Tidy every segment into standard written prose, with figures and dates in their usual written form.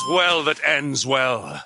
well that ends well.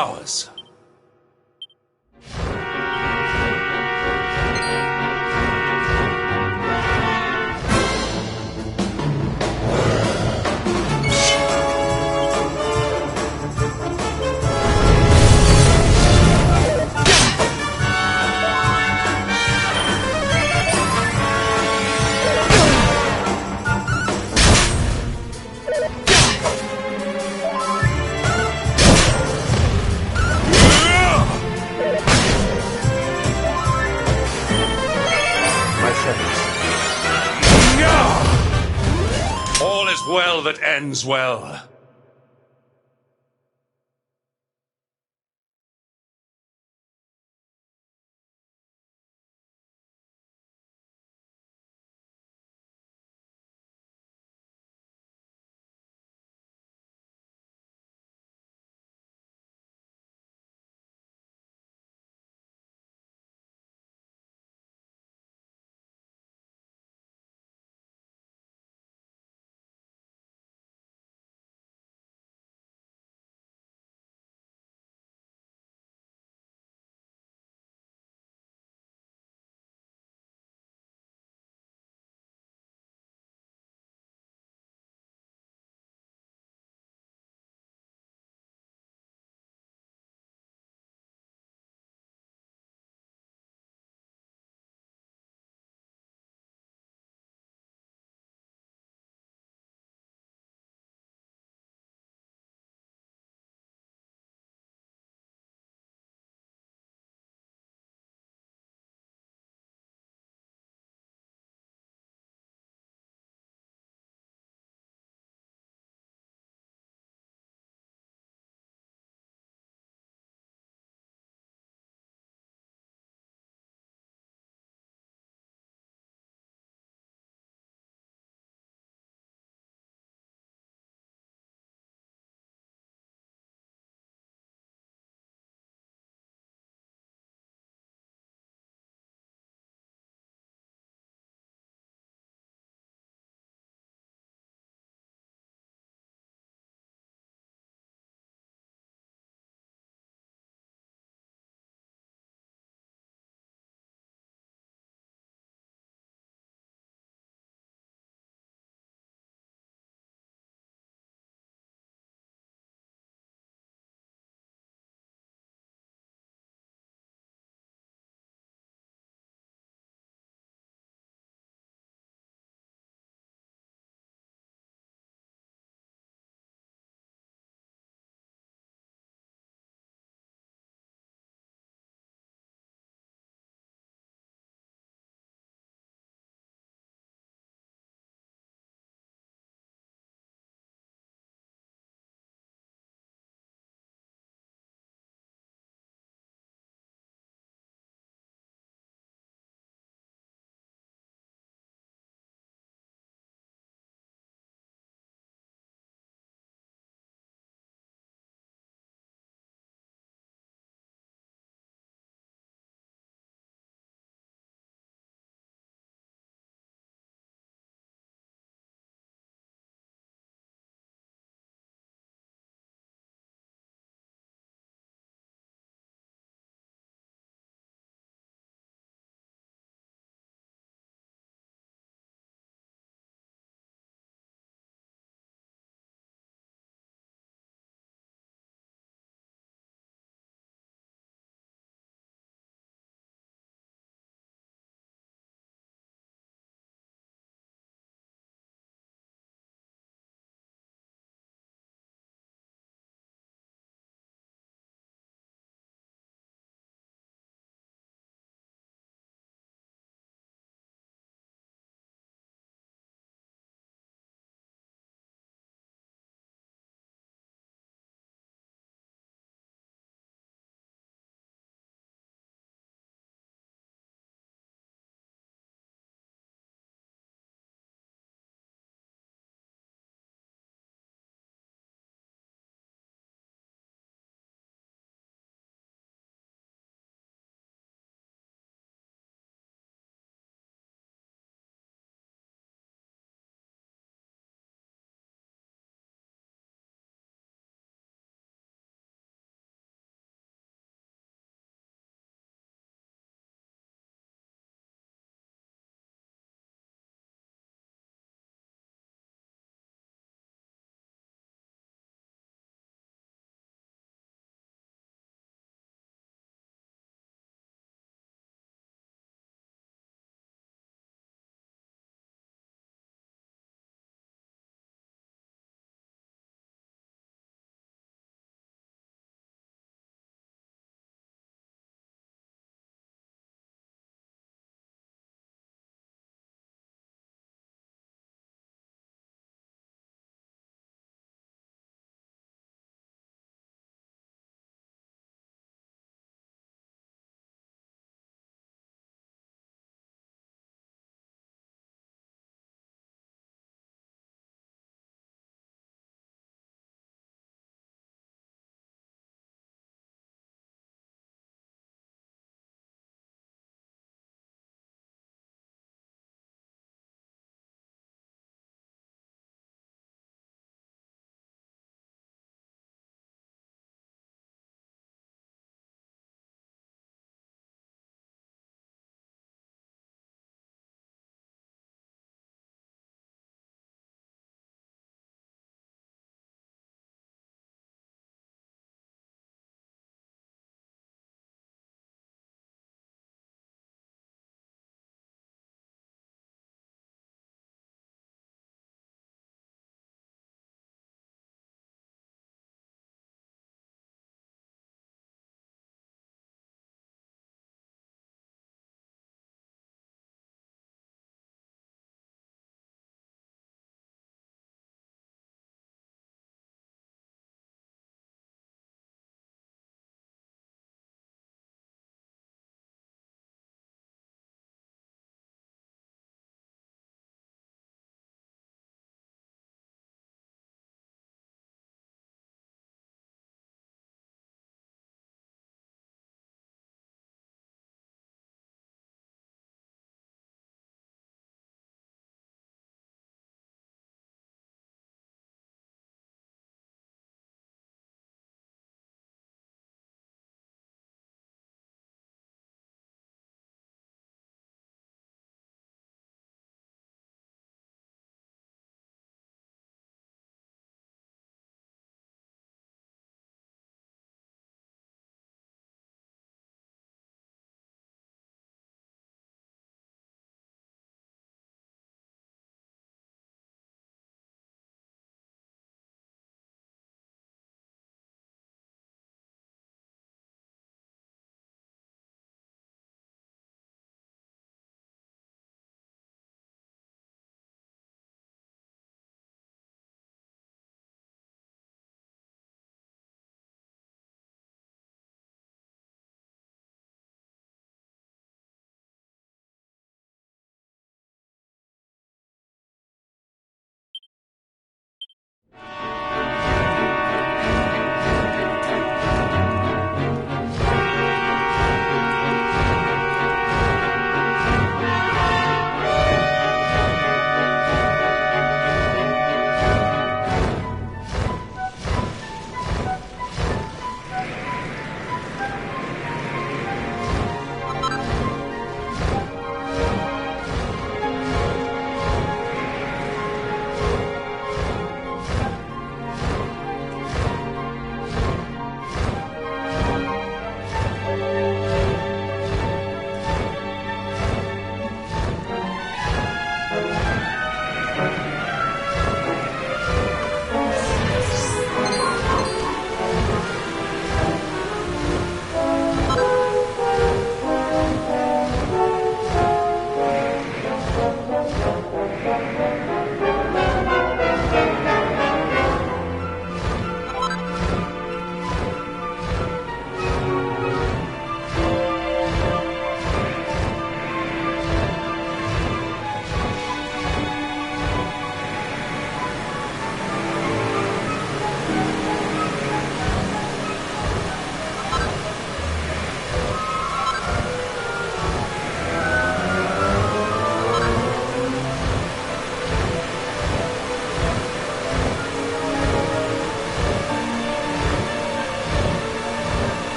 ours. My thanks. All is well that ends well.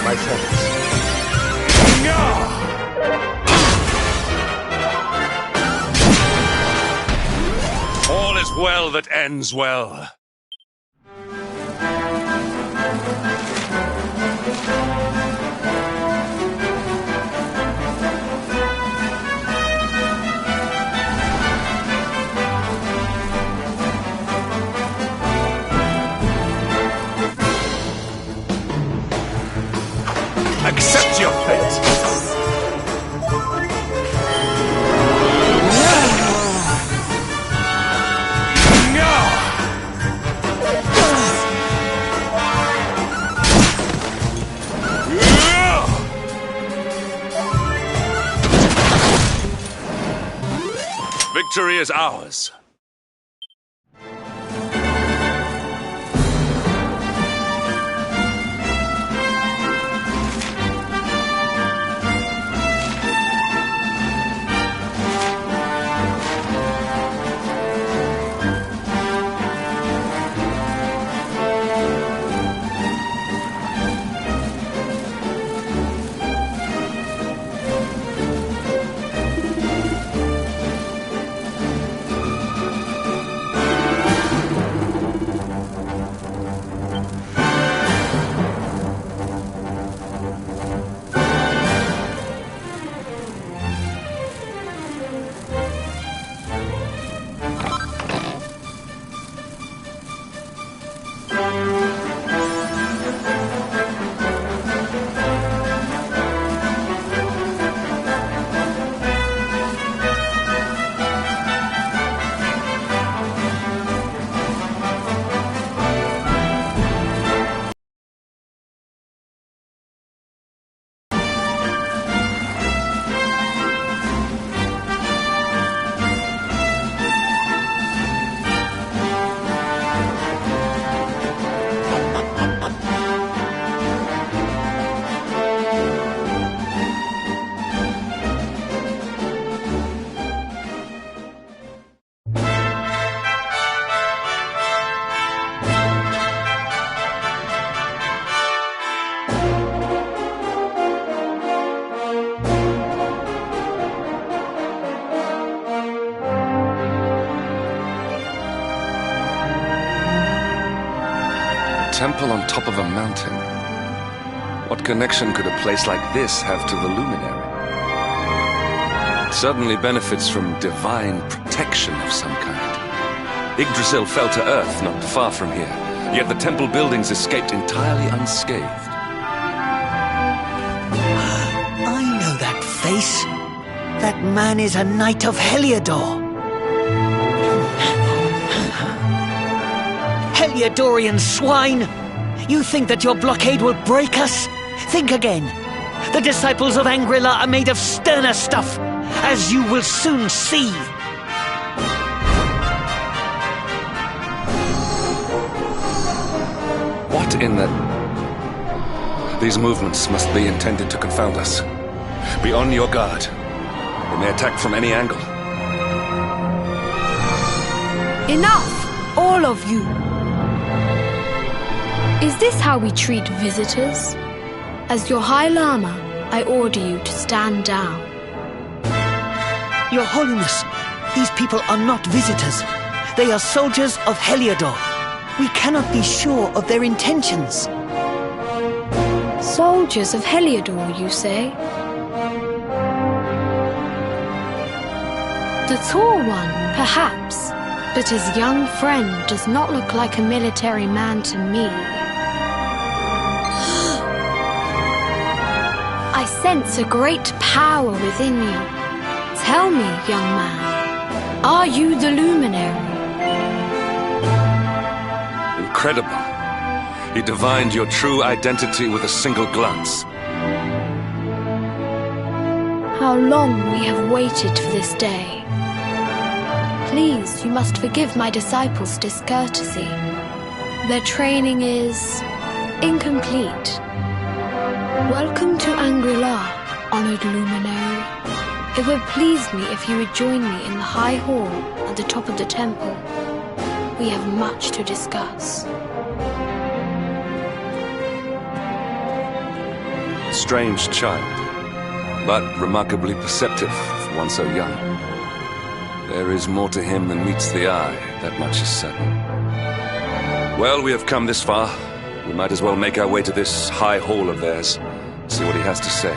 My servants. All is well that ends well. Accept your fate! Victory is ours. Temple on top of a mountain. What connection could a place like this have to the luminary? It certainly benefits from divine protection of some kind. Yggdrasil fell to earth not far from here, yet the temple buildings escaped entirely unscathed. I know that face. That man is a knight of Heliodor. Heliodorian swine! You think that your blockade will break us? Think again. The disciples of Angrila are made of sterner stuff, as you will soon see. What in the... These movements must be intended to confound us. Be on your guard. They may attack from any angle. Enough! All of you! Is this how we treat visitors? As your High Lama, I order you to stand down. Your Holiness, these people are not visitors. They are soldiers of Heliodor. We cannot be sure of their intentions. Soldiers of Heliodor, you say? The tall one, perhaps, but his young friend does not look like a military man to me. sense a great power within you. Tell me, young man, are you the Luminary? Incredible. He divined your true identity with a single glance. How long we have waited for this day. Please, you must forgive my disciples' discourtesy. Their training is incomplete. Welcome to Angri-La, honored Luminary. It would please me if you would join me in the High Hall at the top of the temple. We have much to discuss. Strange child, but remarkably perceptive for one so young. There is more to him than meets the eye, that much is certain. Well, we have come this far. We might as well make our way to this high hall of theirs, see what he has to say.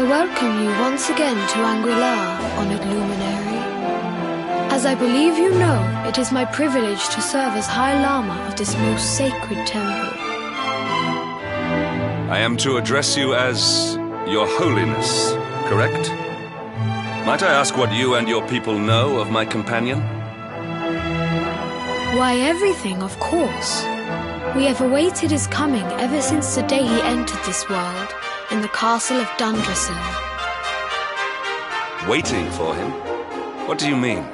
Welcome you once again to Angri-La, honored Luminary. As I believe you know, it is my privilege to serve as High Lama of this most sacred temple. I am to address you as Your Holiness, correct? Might I ask what you and your people know of my companion? Why, everything, of course. We have awaited his coming ever since the day he entered this world, in the castle of Dundrasil. Waiting for him? What do you mean?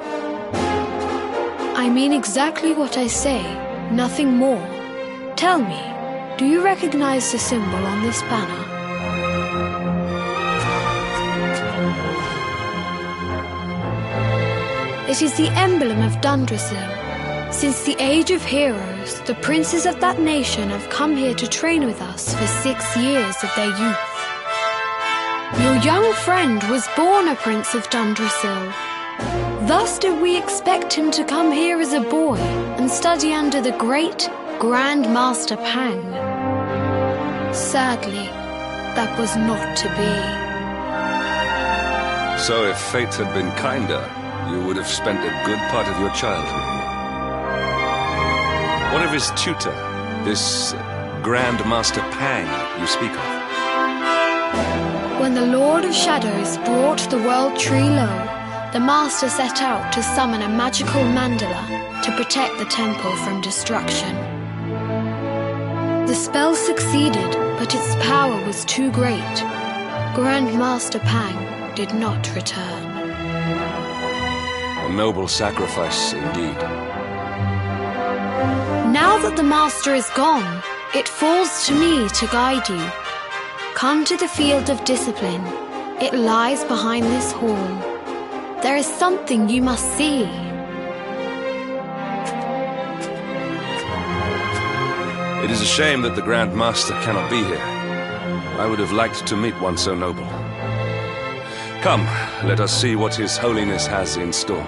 I mean exactly what I say, nothing more. Tell me, do you recognize the symbol on this banner? It is the emblem of Dundrasil. Since the age of heroes, the princes of that nation have come here to train with us for 6 years of their youth. Your young friend was born a prince of Dundrasil. Thus did we expect him to come here as a boy and study under the great Grand Master Pang. Sadly, that was not to be. So if fate had been kinder, you would have spent a good part of your childhood here. What of his tutor, this Grand Master Pang you speak of? When the Lord of Shadows brought the World Tree low, the Master set out to summon a magical mandala to protect the temple from destruction. The spell succeeded, but its power was too great. Grand Master Pang did not return. A noble sacrifice indeed. Now that the Master is gone, it falls to me to guide you. Come to the field of discipline. It lies behind this hall. There is something you must see. It is a shame that the Grand Master cannot be here. I would have liked to meet one so noble. Come, let us see what His Holiness has in store.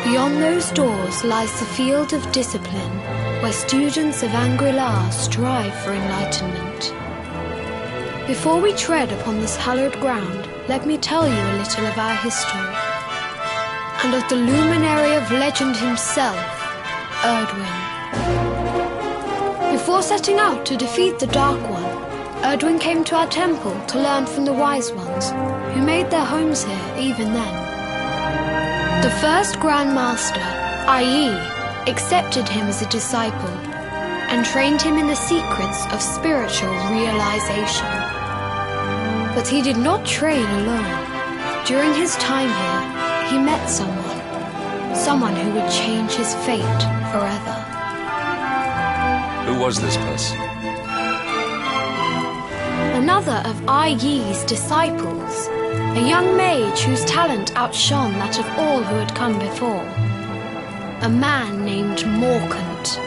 Beyond those doors lies the field of discipline, where students of Angri-La strive for enlightenment. Before we tread upon this hallowed ground, let me tell you a little of our history, and of the luminary of legend himself, Erdwin. Before setting out to defeat the Dark One, Erdwin came to our temple to learn from the Wise Ones, who made their homes here even then. The first Grand Master, Ai, accepted him as a disciple and trained him in the secrets of spiritual realization. But he did not train alone. During his time here, he met someone who would change his fate forever. Who was this person? Another of Ai Yi's disciples, a young mage whose talent outshone that of all who had come before. A man named Morkant.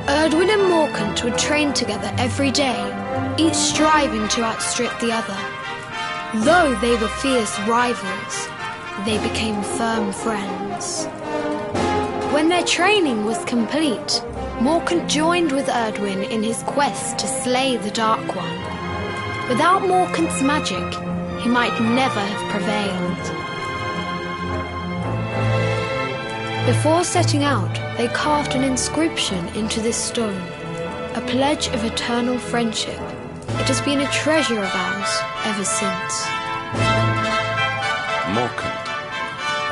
Erdwin and Morkant would train together every day, each striving to outstrip the other. Though they were fierce rivals, they became firm friends. When their training was complete, Morkant joined with Erdwin in his quest to slay the Dark One. Without Morkant's magic, he might never have prevailed. Before setting out, they carved an inscription into this stone, a pledge of eternal friendship. It has been a treasure of ours ever since. Morkant.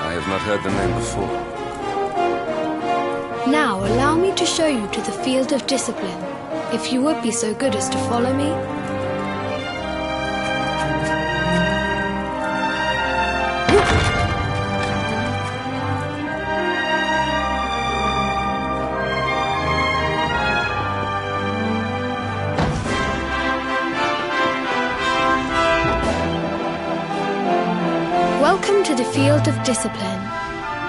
I have not heard the name before. Now allow me to show you to the field of discipline, if you would be so good as to follow me. Welcome to the field of discipline.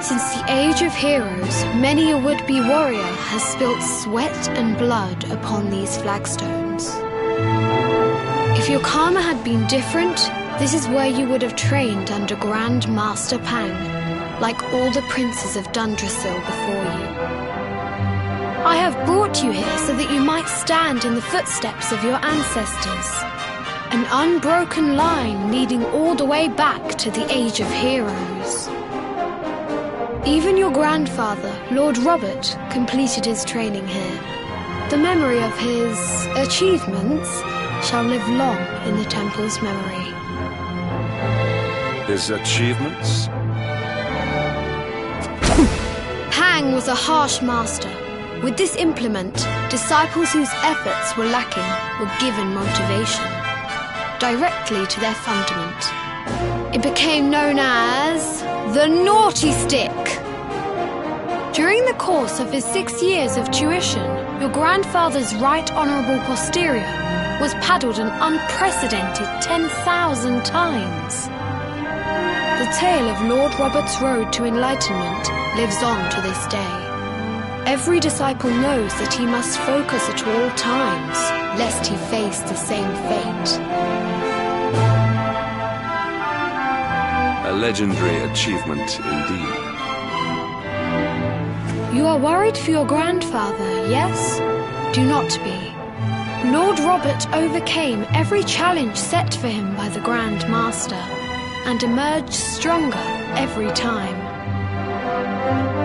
Since the age of heroes, many a would-be warrior has spilt sweat and blood upon these flagstones. If your karma had been different, this is where you would have trained under Grand Master Pang, like all the princes of Dundrasil before you. I have brought you here so that you might stand in the footsteps of your ancestors. An unbroken line leading all the way back to the Age of Heroes. Even your grandfather, Lord Robert, completed his training here. The memory of his achievements shall live long in the temple's memory. His achievements? Pang was a harsh master. With this implement, disciples whose efforts were lacking were given motivation directly to their fundament. It became known as the Naughty Stick. During the course of his 6 years of tuition, your grandfather's right honourable posterior was paddled an unprecedented 10,000 times. The tale of Lord Robert's road to enlightenment lives on to this day. Every disciple knows that he must focus at all times, lest he face the same fate. A legendary achievement indeed. You are worried for your grandfather, yes? Do not be. Lord Robert overcame every challenge set for him by the Grand Master, and emerged stronger every time.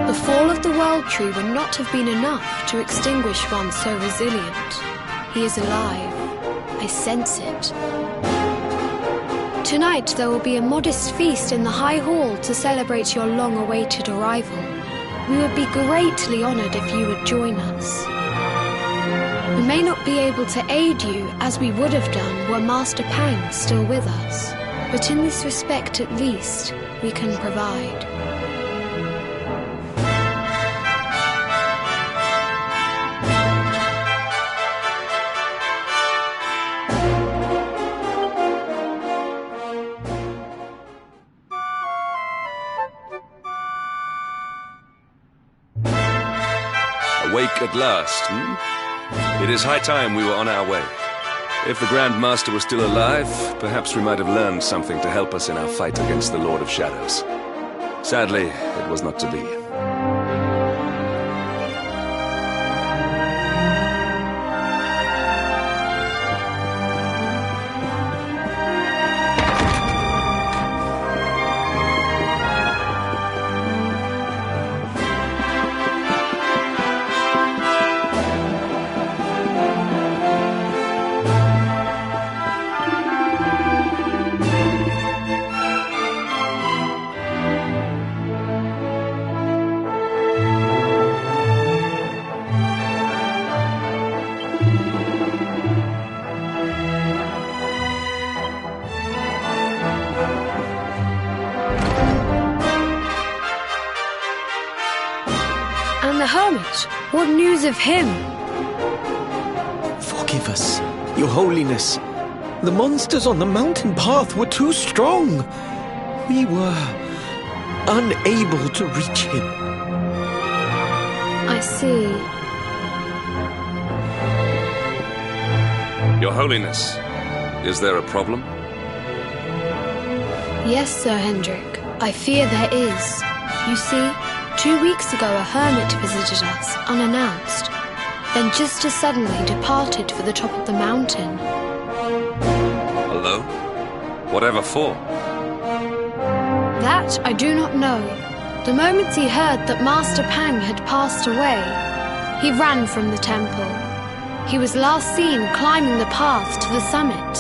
The fall of the World Tree would not have been enough to extinguish one so resilient. He is alive. I sense it. Tonight there will be a modest feast in the High Hall to celebrate your long-awaited arrival. We would be greatly honoured if you would join us. We may not be able to aid you as we would have done were Master Pang still with us, but in this respect at least, we can provide. Awake at last, It is high time we were on our way. If the Grand Master were still alive, perhaps we might have learned something to help us in our fight against the Lord of Shadows. Sadly, it was not to be. And the hermit, what news of him? Forgive us, Your Holiness. The monsters on the mountain path were too strong. We were unable to reach him. I see. Your Holiness, is there a problem? Yes, Sir Hendrik. I fear there is. You see, 2 weeks ago a hermit visited us, unannounced, then just as suddenly departed for the top of the mountain. Alone? Whatever for? That I do not know. The moment he heard that Master Pang had passed away, he ran from the temple. He was last seen climbing the path to the summit.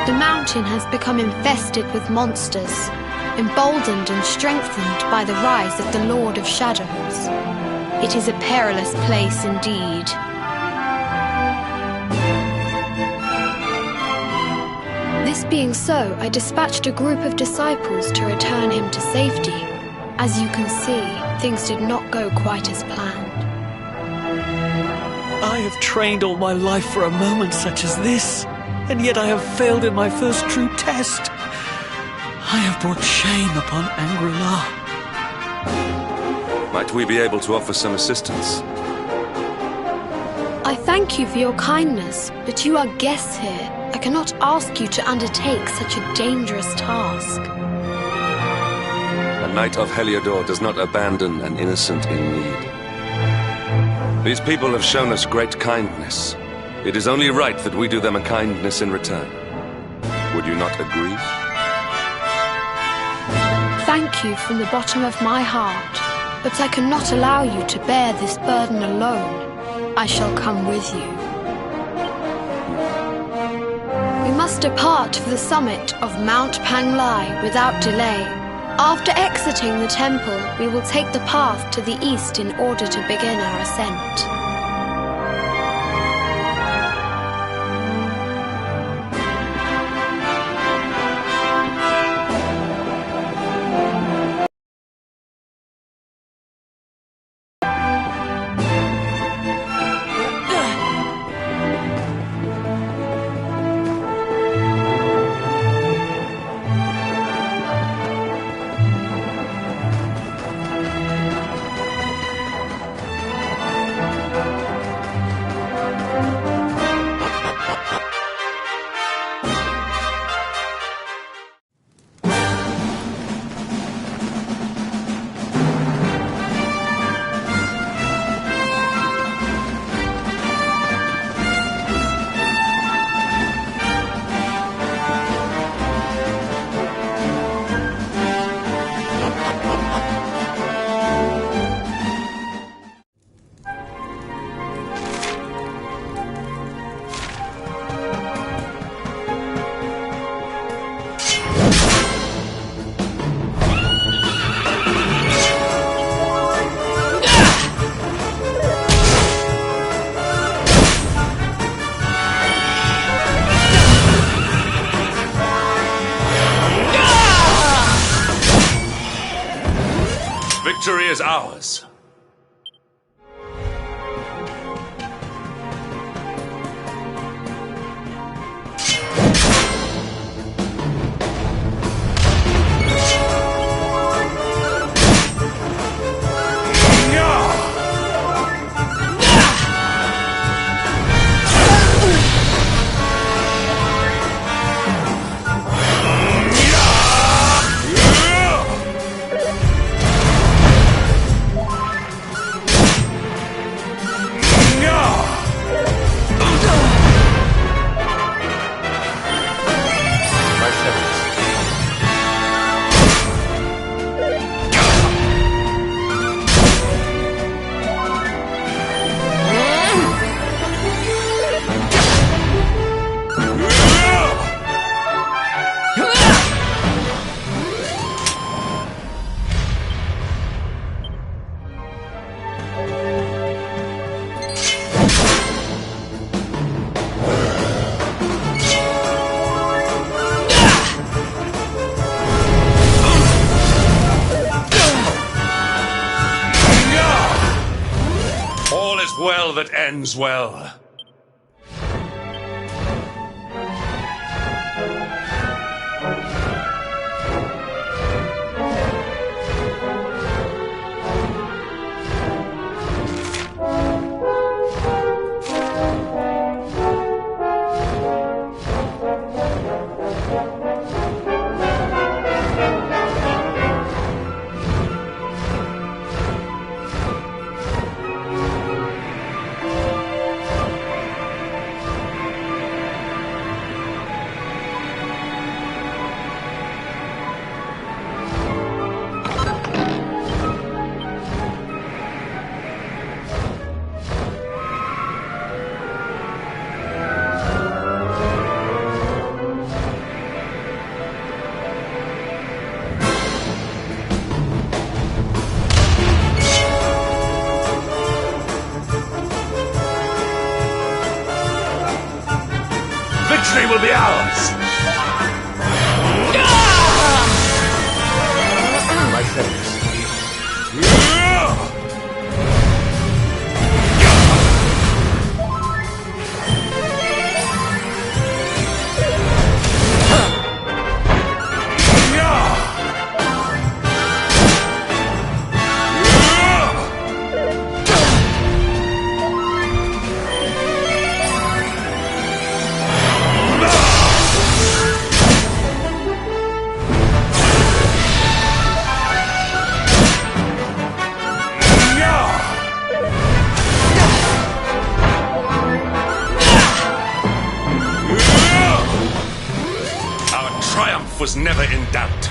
The mountain has become infested with monsters, emboldened and strengthened by the rise of the Lord of Shadows. It is a perilous place indeed. This being so, I dispatched a group of disciples to return him to safety. As you can see, things did not go quite as planned. I have trained all my life for a moment such as this, and yet I have failed in my first true test. I have brought shame upon Angri-La. Might we be able to offer some assistance? I thank you for your kindness, but you are guests here. I cannot ask you to undertake such a dangerous task. A knight of Heliodor does not abandon an innocent in need. These people have shown us great kindness. It is only right that we do them a kindness in return. Would you not agree? Thank you from the bottom of my heart, but I cannot allow you to bear this burden alone. I shall come with you. We must depart for the summit of Mount Panglai without delay. After exiting the temple, we will take the path to the east in order to begin our ascent. is ours. All is well that ends well. Victory will be ours! My thanks. Triumph was never in doubt.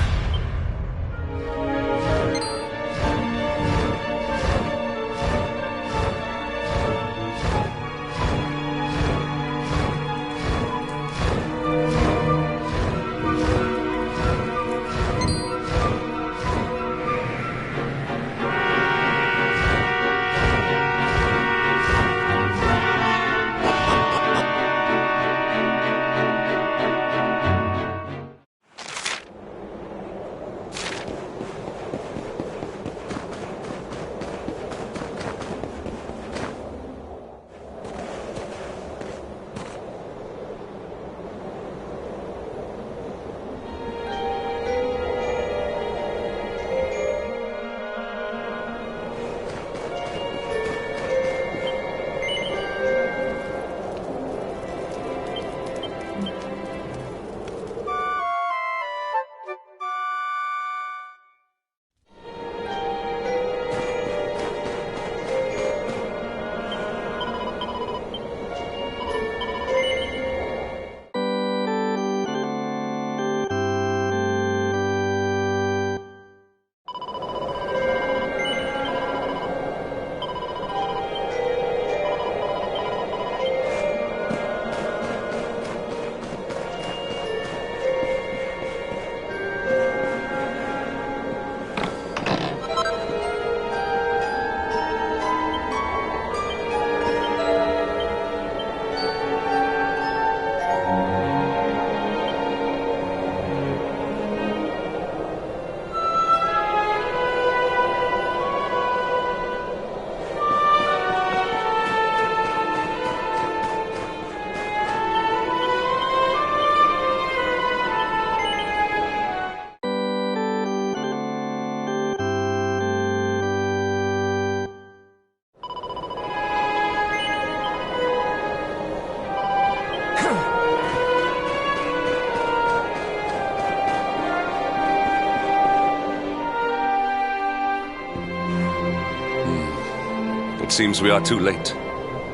seems we are too late.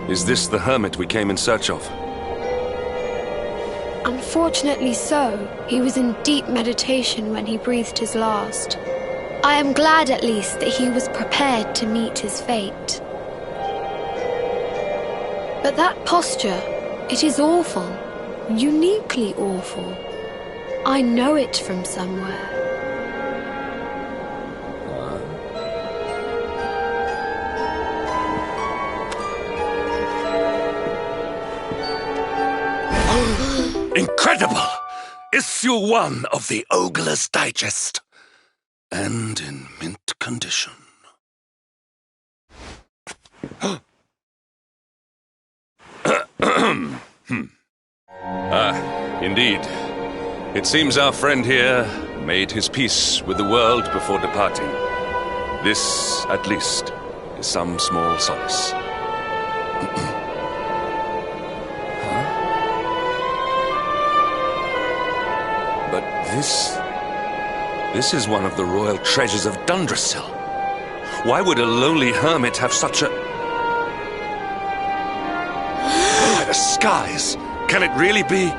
Is this the hermit we came in search of? Unfortunately so. He was in deep meditation when he breathed his last. I am glad at least that he was prepared to meet his fate. But that posture, it is awful. Uniquely awful. I know it from somewhere. Incredible! Issue 1 of the Ogler's Digest. And in mint condition. Indeed. It seems our friend here made his peace with the world before departing. This, at least, is some small solace. But this is one of the royal treasures of Dundrasil. Why would a lowly hermit have such a... By the skies! Can it really be?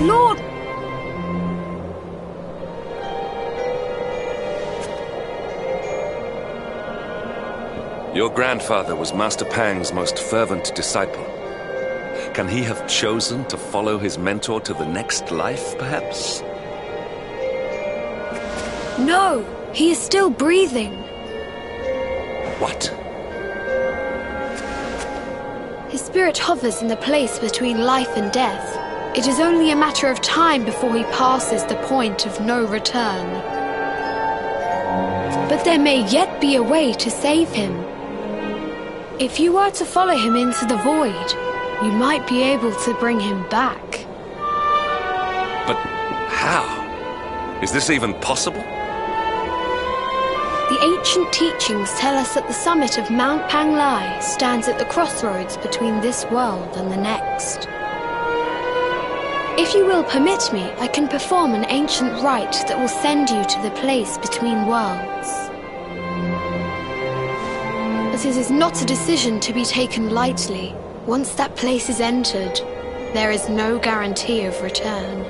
Lord! Your grandfather was Master Pang's most fervent disciple. Can he have chosen to follow his mentor to the next life, perhaps? No! He is still breathing. What? His spirit hovers in the place between life and death. It is only a matter of time before he passes the point of no return. But there may yet be a way to save him. If you were to follow him into the void, you might be able to bring him back. But how? Is this even possible? The ancient teachings tell us that the summit of Mount Panglai stands at the crossroads between this world and the next. If you will permit me, I can perform an ancient rite that will send you to the place between worlds. But it is not a decision to be taken lightly. Once that place is entered, there is no guarantee of return.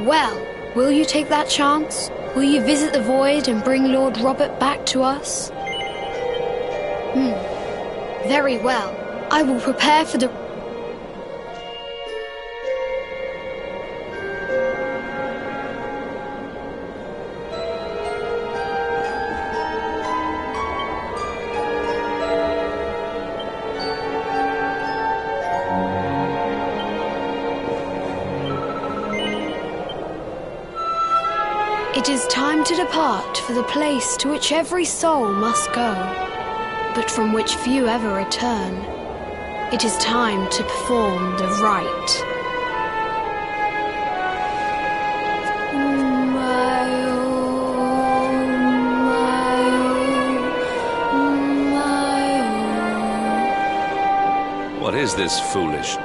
Well, will you take that chance? Will you visit the void and bring Lord Robert back to us? Very well. I will prepare for the... It is time to depart for the place to which every soul must go, but from which few ever return. It is time to perform the rite. What is this foolish?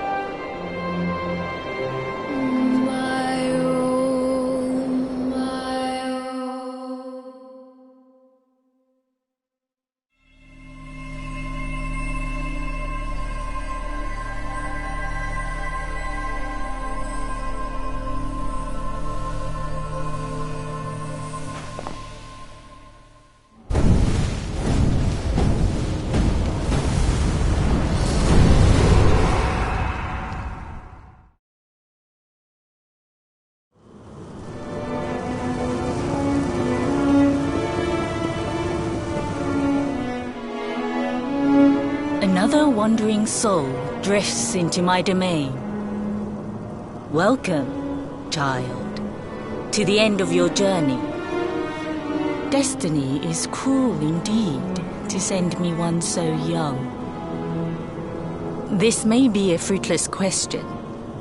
Another wandering soul drifts into my domain. Welcome, child, to the end of your journey. Destiny is cruel indeed to send me one so young. This may be a fruitless question,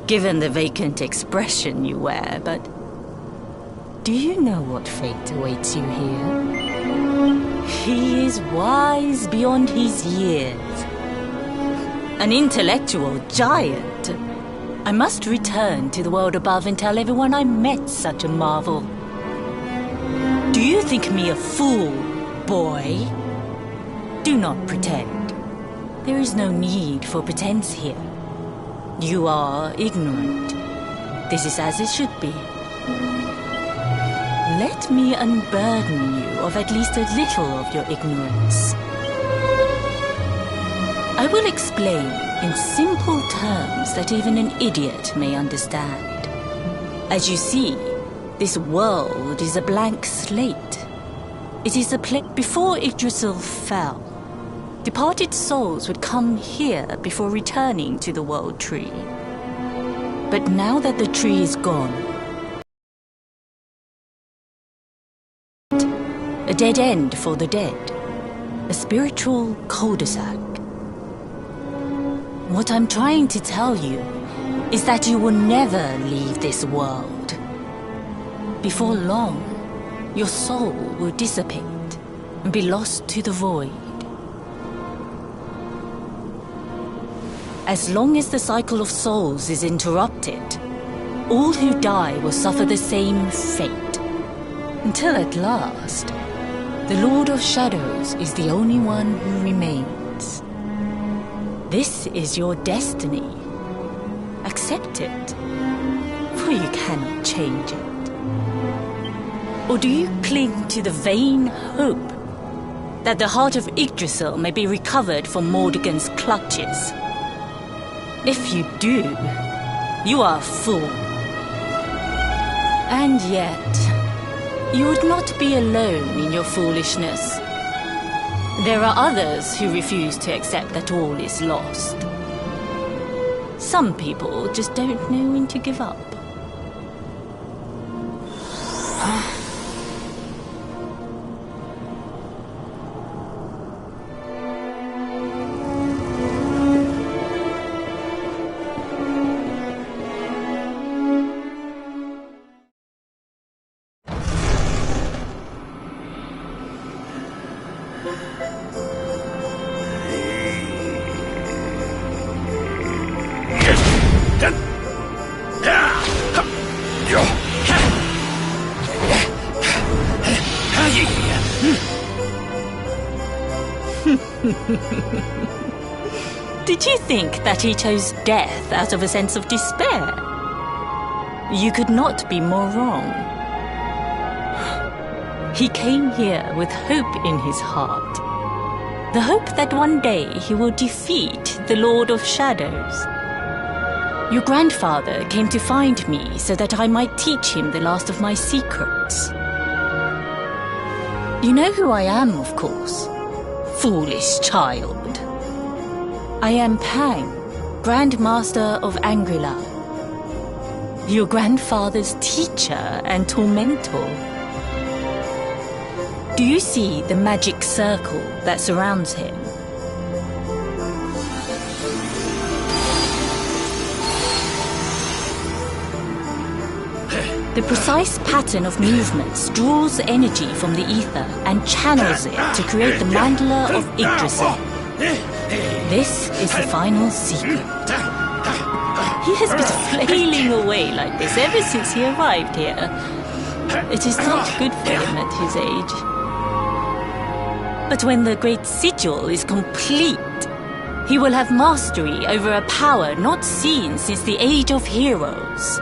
given the vacant expression you wear, but do you know what fate awaits you here? He is wise beyond his years. An intellectual giant. I must return to the world above and tell everyone I met such a marvel. Do you think me a fool, boy? Do not pretend. There is no need for pretense here. You are ignorant. This is as it should be. Let me unburden you of at least a little of your ignorance. I will explain in simple terms that even an idiot may understand. As you see, this world is a blank slate. It is a place before Yggdrasil fell. Departed souls would come here before returning to the World Tree. But now that the tree is gone, a dead end for the dead, a spiritual cul-de-sac. What I'm trying to tell you is that you will never leave this world. Before long, your soul will dissipate and be lost to the void. As long as the cycle of souls is interrupted, all who die will suffer the same fate. Until at last, the Lord of Shadows is the only one who remains. This is your destiny. Accept it, for you cannot change it. Or do you cling to the vain hope that the heart of Yggdrasil may be recovered from Mordegon's clutches? If you do, you are a fool. And yet, you would not be alone in your foolishness. There are others who refuse to accept that all is lost. Some people just don't know when to give up. Did you think that he chose death out of a sense of despair? You could not be more wrong. He came here with hope in his heart. The hope that one day he will defeat the Lord of Shadows. Your grandfather came to find me so that I might teach him the last of my secrets. You know who I am, of course. Foolish child. I am Pang, Grand Master of Angrila. Your grandfather's teacher and tormentor. Do you see the magic circle that surrounds him? The precise pattern of movements draws energy from the ether and channels it to create the mandala of Yggdrasil. This is the final secret. He has been flailing away like this ever since he arrived here. It is not good for him at his age. But when the great sigil is complete, he will have mastery over a power not seen since the Age of Heroes.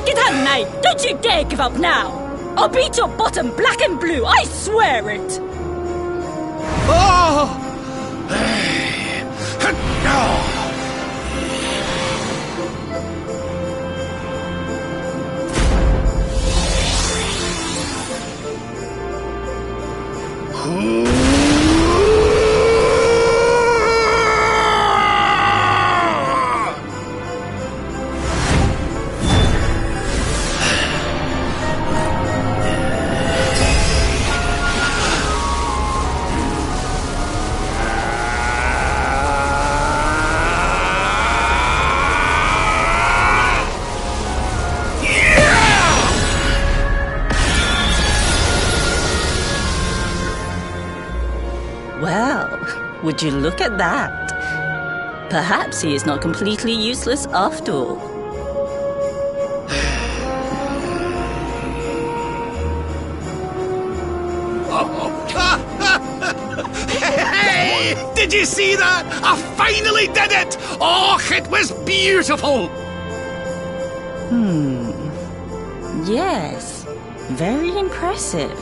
Get out, knight! Don't you dare give up now! I'll beat your bottom black and blue, I swear it! Oh! Well, would you look at that? Perhaps he is not completely useless after all. Did you see that? I finally did it! Oh, it was beautiful! Yes, very impressive.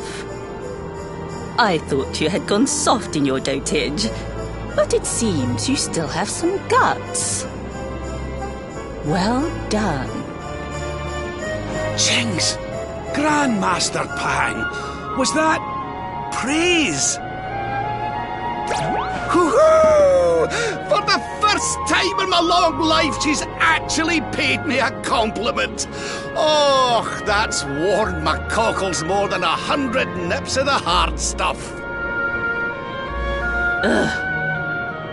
I thought you had gone soft in your dotage, but it seems you still have some guts. Well done. Jinx! Grandmaster Pang! Was that praise? Woohoo! For the first time in my long life, she's actually paid me a compliment. Oh, that's warmed my cockles more than 100 nips of the hard stuff.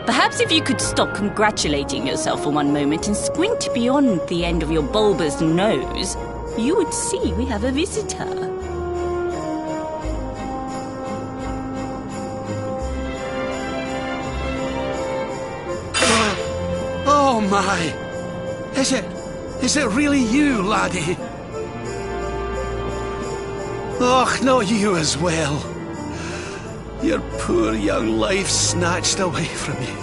Perhaps if you could stop congratulating yourself for one moment and squint beyond the end of your bulbous nose, you would see we have a visitor. Oh my! Is it really you, laddie? Och, not you as well. Your poor young life snatched away from you.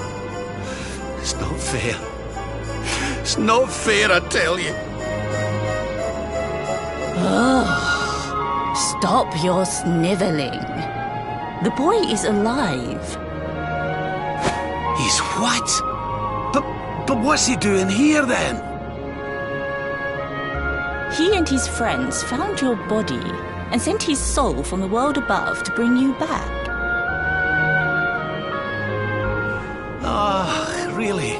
It's not fair. It's not fair, I tell you. Stop your sniveling. The boy is alive. He's what? But what's he doing here then? He and his friends found your body and sent his soul from the world above to bring you back. Ah, really?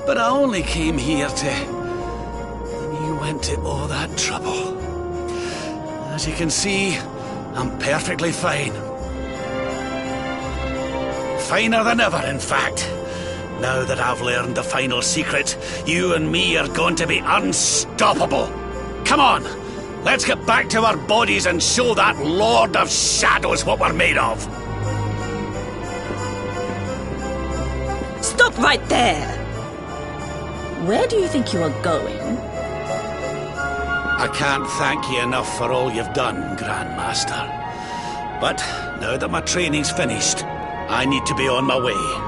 But I only came here to... And you went to all that trouble. As you can see, I'm perfectly fine. Finer than ever, in fact. Now that I've learned the final secret, you and me are going to be unstoppable. Come on, let's get back to our bodies and show that Lord of Shadows what we're made of. Stop right there! Where do you think you are going? I can't thank you enough for all you've done, Grandmaster. But now that my training's finished, I need to be on my way.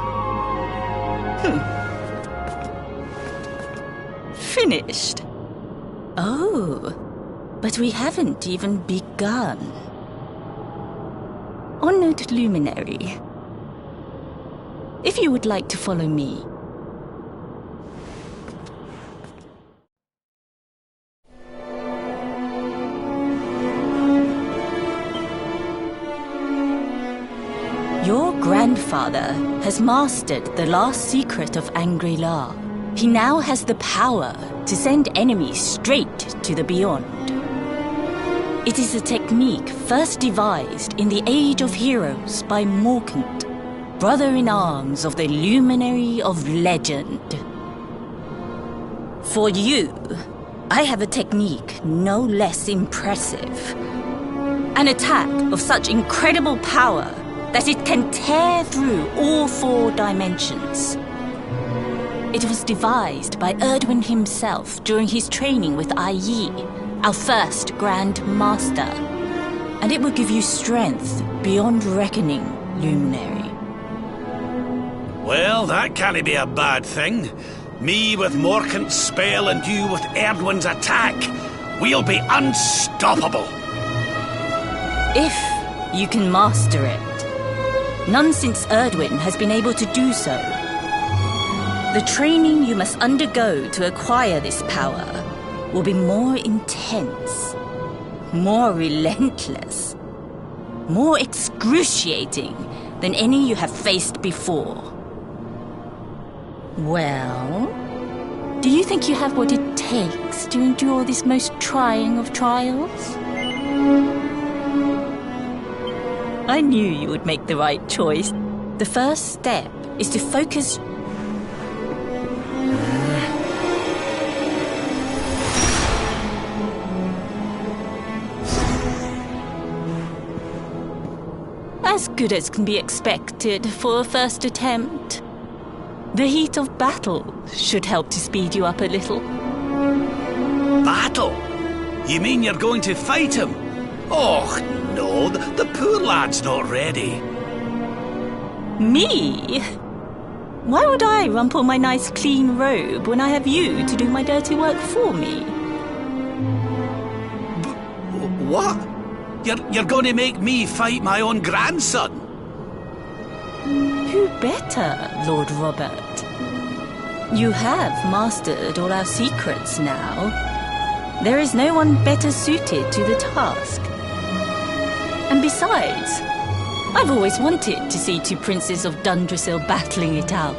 Finished? Oh, but we haven't even begun. Honored Luminary, if you would like to follow me. Your grandfather has mastered the last secret of Angri-La. He now has the power to send enemies straight to the beyond. It is a technique first devised in the Age of Heroes by Morkant, brother-in-arms of the Luminary of Legend. For you, I have a technique no less impressive. An attack of such incredible power that it can tear through all 4 dimensions. It was devised by Erdwin himself during his training with Yi, our first Grand Master. And it will give you strength beyond reckoning, Luminary. Well, that can't be a bad thing. Me with Morkant's spell and you with Erdwin's attack. We'll be unstoppable. If you can master it. None since Erdwin has been able to do so. The training you must undergo to acquire this power will be more intense, more relentless, more excruciating than any you have faced before. Well, do you think you have what it takes to endure this most trying of trials? I knew you would make the right choice. The first step is to focus... As good as can be expected for a first attempt. The heat of battle should help to speed you up a little. Battle? You mean you're going to fight him? Oh, no, the poor lad's not ready. Me? Why would I rumple my nice clean robe when I have you to do my dirty work for me? What? You're going to make me fight my own grandson? Who better, Lord Robert? You have mastered all our secrets now. There is no one better suited to the task. And besides, I've always wanted to see two princes of Dundrasil battling it out.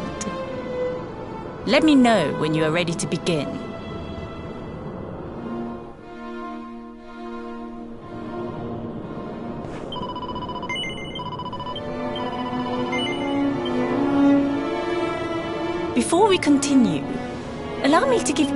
Let me know when you are ready to begin. Before we continue, allow me to give...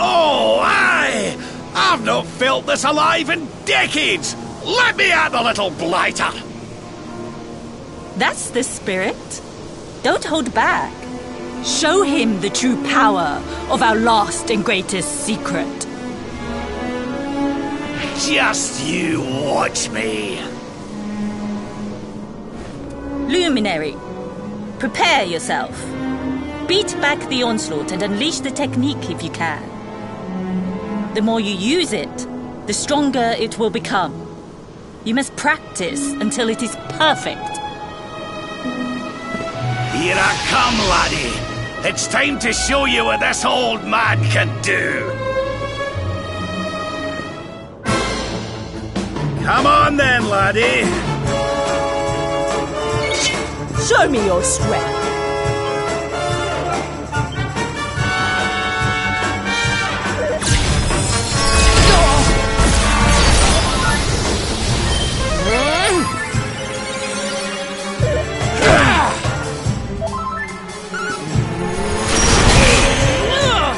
Oh, aye! I've not felt this alive in decades! Let me at the little blighter! That's the spirit. Don't hold back. Show him the true power of our last and greatest secret. Just you watch me. Luminary, prepare yourself. Beat back the onslaught and unleash the technique if you can. The more you use it, the stronger it will become. You must practice until it is perfect. Here I come, laddie. It's time to show you what this old man can do. Come on then, laddie. Show me your strength.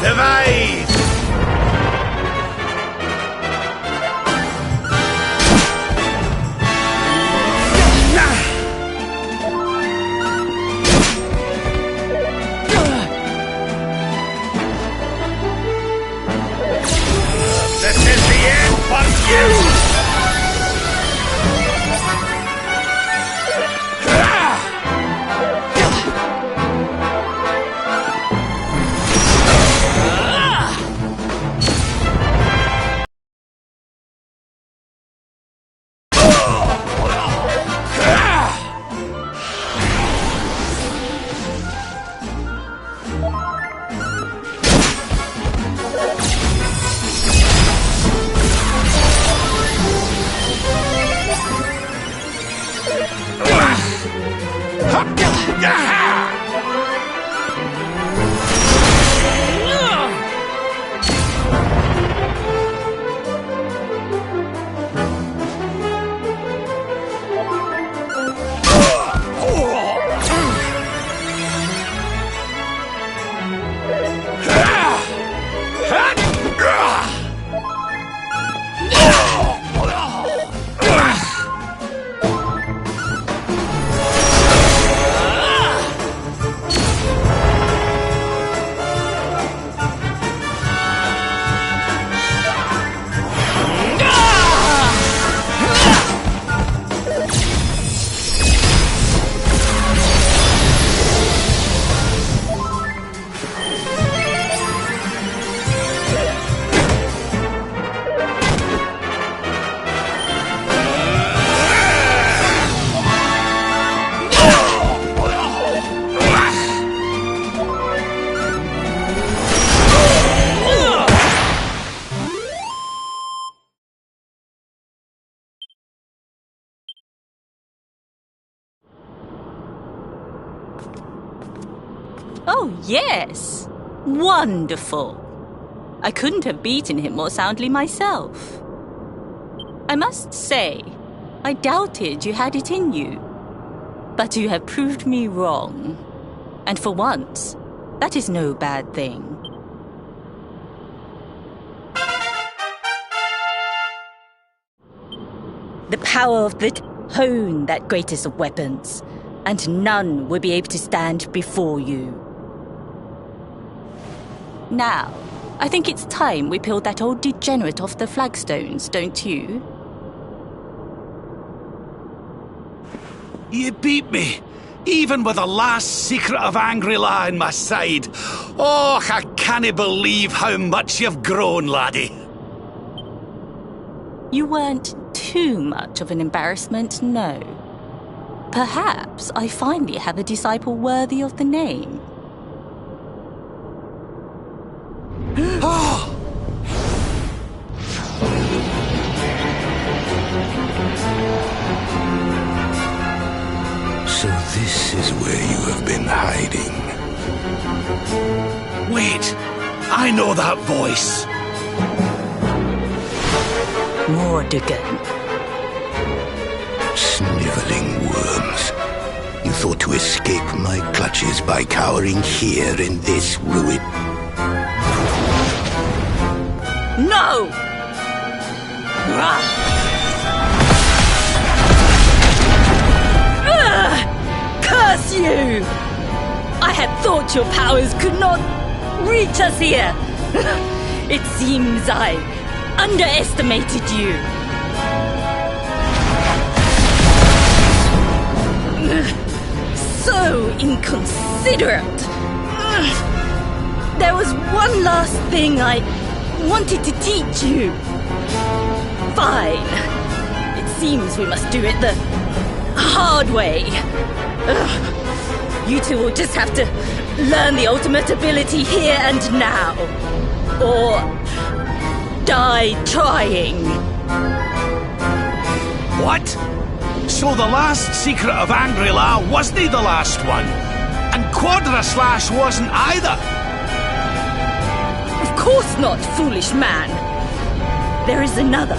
Divide! This is the end for you! Oh, yes. Wonderful. I couldn't have beaten him more soundly myself. I must say, I doubted you had it in you. But you have proved me wrong. And for once, that is no bad thing. The power of the hone that greatest of weapons, and none will be able to stand before you. Now, I think it's time we peeled that old degenerate off the flagstones, don't you? You beat me, even with the last secret of Angry-La in my side. Oh, I can't believe how much you've grown, laddie. You weren't too much of an embarrassment, no. Perhaps I finally have a disciple worthy of the name. So this is where you have been hiding. Wait, I know that voice. Mordegon. Sniveling worms. You thought to escape my clutches by cowering here in this ruin? No! Curse you! I had thought your powers could not reach us here. It seems I underestimated you. So inconsiderate. There was one last thing I wanted to teach you. Fine. It seems we must do it the hard way. You two will just have to learn the ultimate ability here and now. Or die trying. What? So the last secret of Angry-La wasn't the last one? And Quadra Slash wasn't either? Of course not, foolish man. There is another.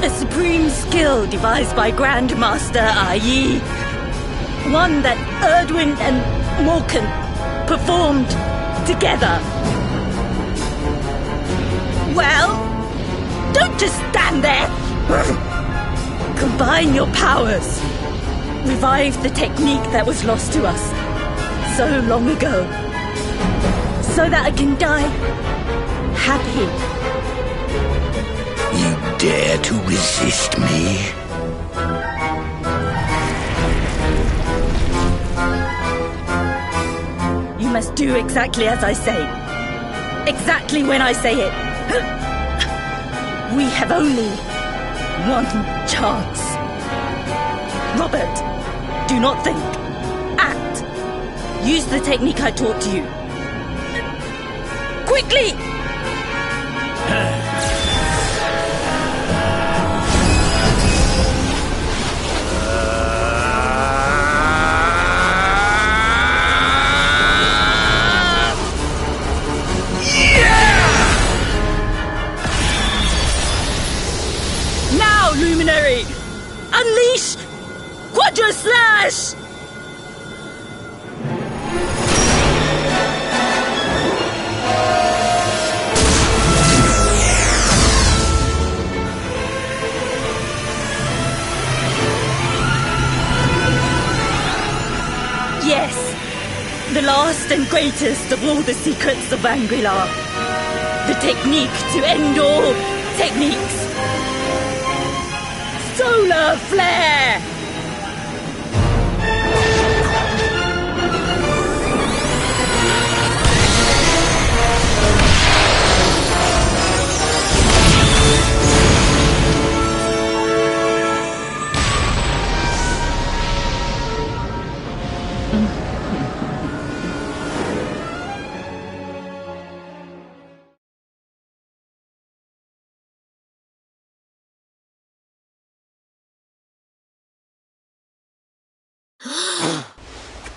A supreme skill devised by Grandmaster Ai. One that Erdwin and Morkan performed together. Well, don't just stand there. Combine your powers. Revive the technique that was lost to us so long ago. So that I can die happy. You dare to resist me? You must do exactly as I say. Exactly when I say it. We have only one chance. Robert, do not think. Act. Use the technique I taught you. Quickly! Now, Luminary! Unleash Quadra Slash! Yes, the last and greatest of all the secrets of Angry-La. The technique to end all techniques. Solar Flare!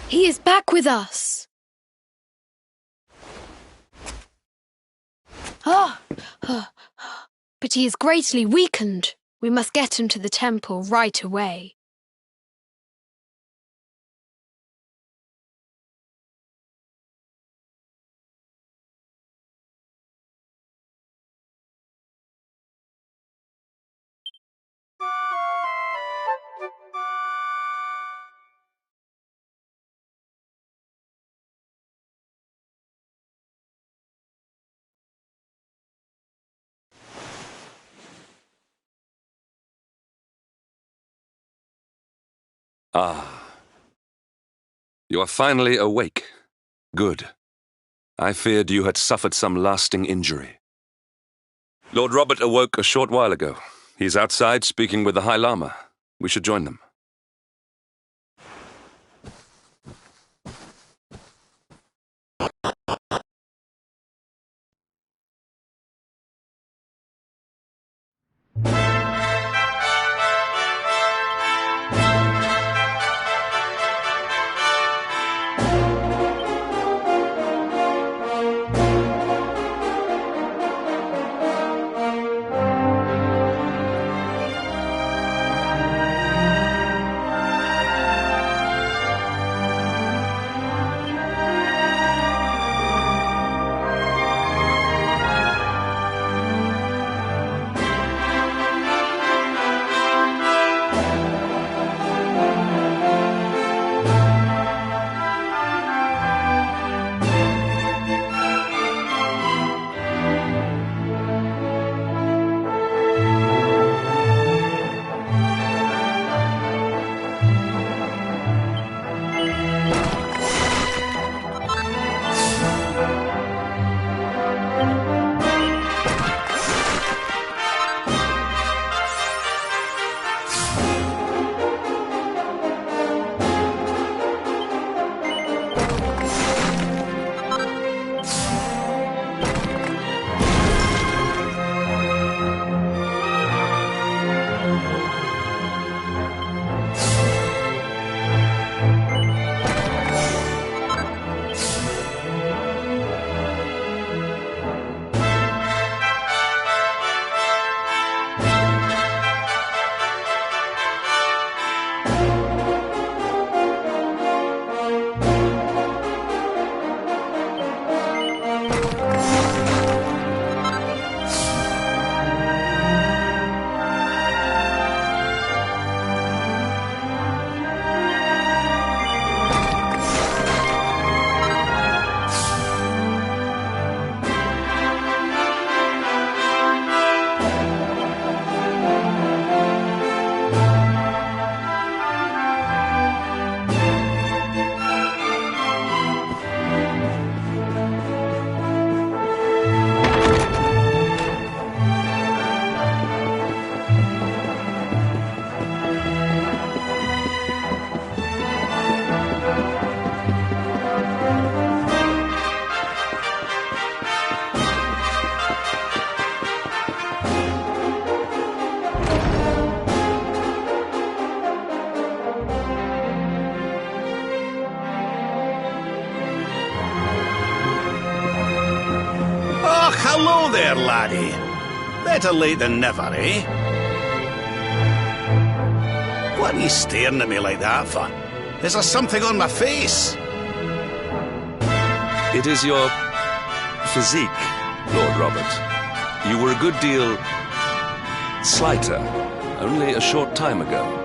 He is back with us. But he is greatly weakened. We must get him to the temple right away. Ah. You are finally awake. Good. I feared you had suffered some lasting injury. Lord Robert awoke a short while ago. He's outside speaking with the High Lama. We should join them. Hello there, laddie. Better late than never, eh? What are you staring at me like that for? Is there something on my face? It is your physique, Lord Robert. You were a good deal slighter only a short time ago.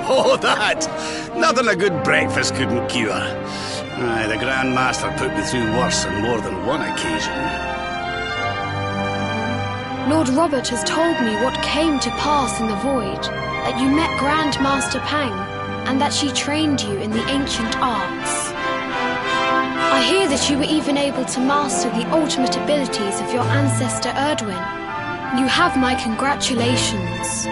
Oh, that! Nothing a good breakfast couldn't cure. Aye, the Grand Master put me through worse on more than one occasion. Lord Robert has told me what came to pass in the void, that you met Grand Master Pang, and that she trained you in the ancient arts. I hear that you were even able to master the ultimate abilities of your ancestor Erdwin. You have my congratulations.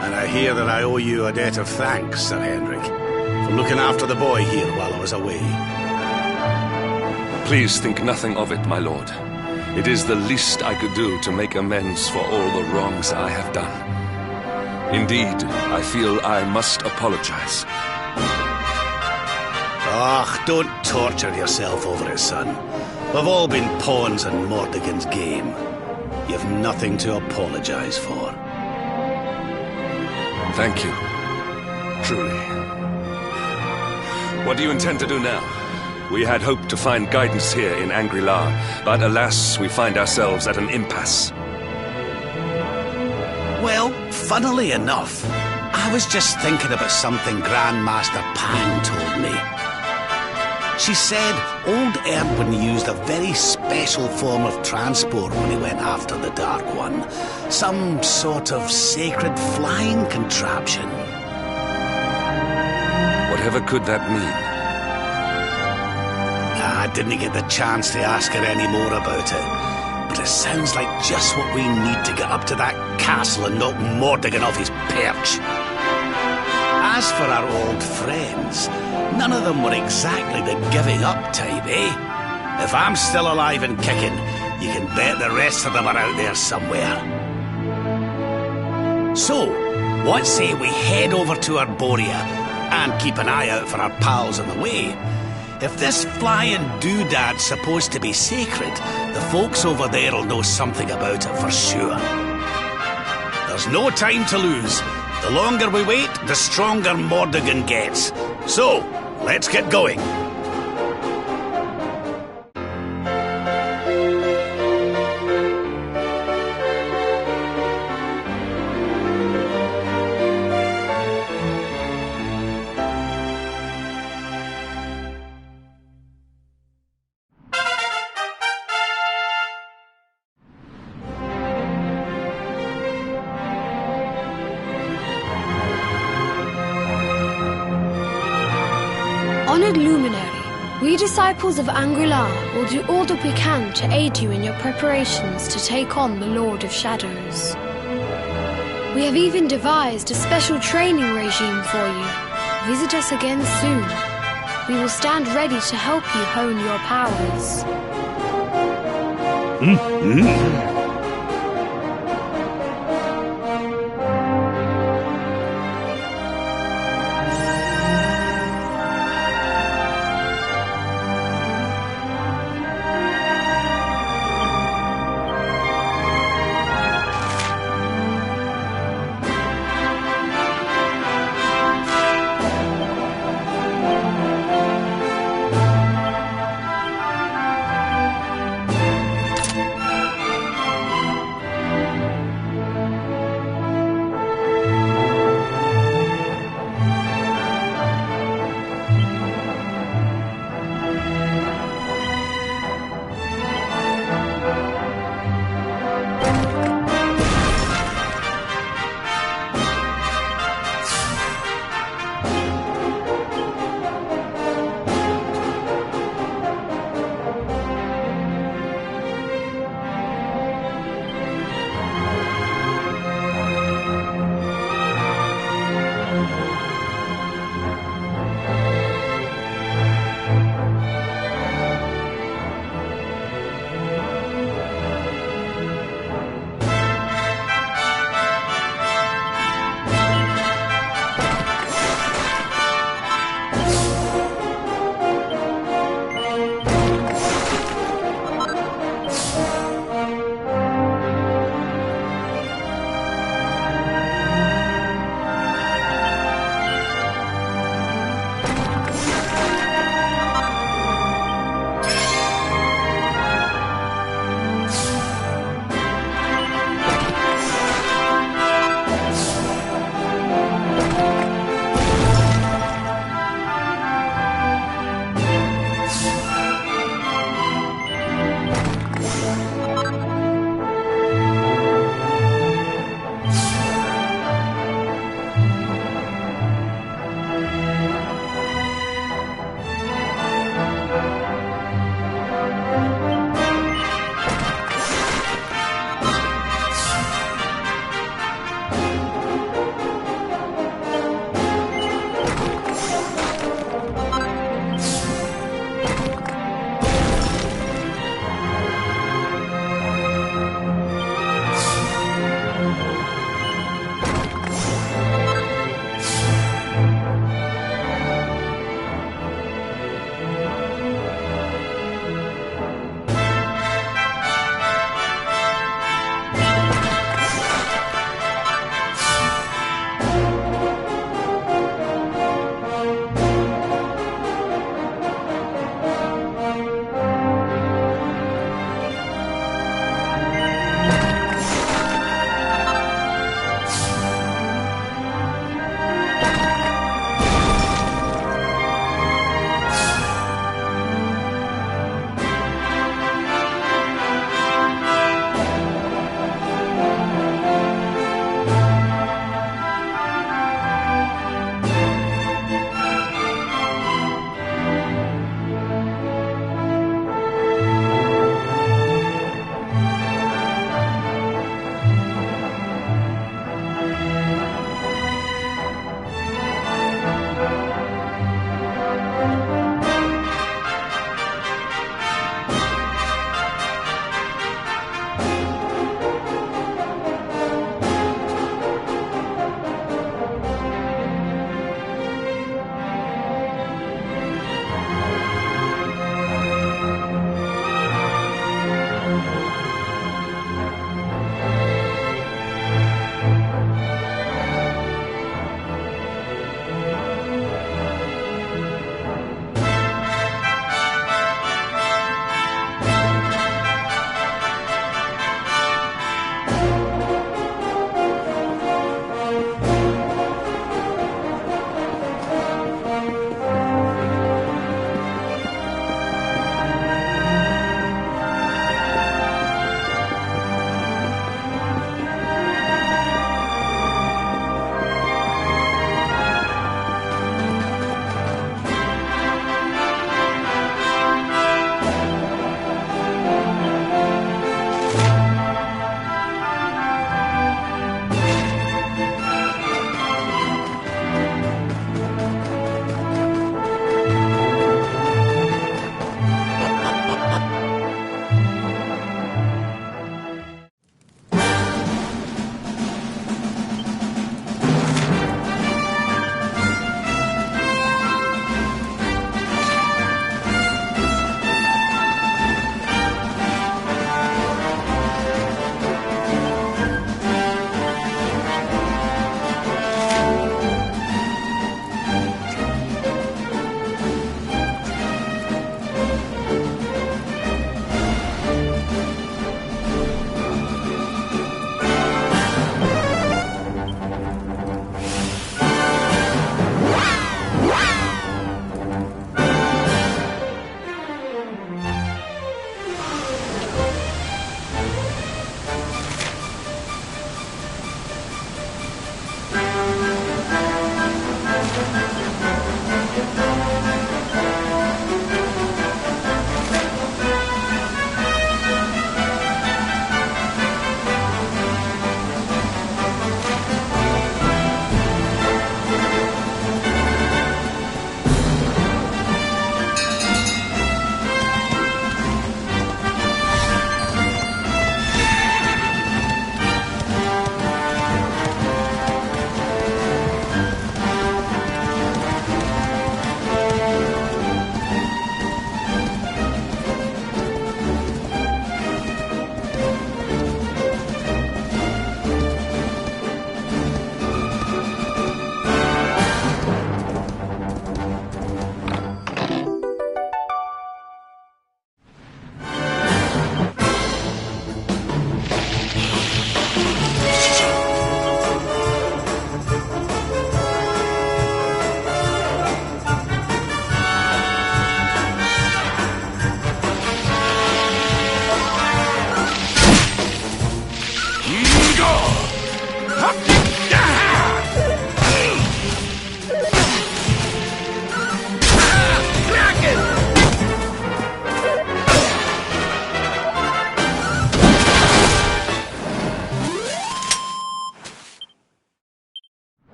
And I hear that I owe you a debt of thanks, Sir Henrik, for looking after the boy here while I was away. Please think nothing of it, my lord. It is the least I could do to make amends for all the wrongs I have done. Indeed, I feel I must apologize. Ah, don't torture yourself over it, son. We've all been pawns in Mordegon's game. You've nothing to apologize for. Thank you. Truly. What do you intend to do now? We had hoped to find guidance here in Angri-La, but alas, we find ourselves at an impasse. Well, funnily enough, I was just thinking about something Grand Master Pang told me. She said old Erdwin used a very special form of transport when he went after the Dark One. Some sort of sacred flying contraption. Whatever could that mean? I didn't get the chance to ask her any more about it, but it sounds like just what we need to get up to that castle and knock Mordegon off his perch. As for our old friends, none of them were exactly the giving up type, eh? If I'm still alive and kicking, you can bet the rest of them are out there somewhere. So, what say we head over to Arborea and keep an eye out for our pals on the way? If this flying doodad's supposed to be sacred, the folks over there will know something about it for sure. There's no time to lose. The longer we wait, the stronger Mordegon gets. So, let's get going. Honored Luminary, we disciples of Angri-La will do all that we can to aid you in your preparations to take on the Lord of Shadows. We have even devised a special training regime for you. Visit us again soon. We will stand ready to help you hone your powers.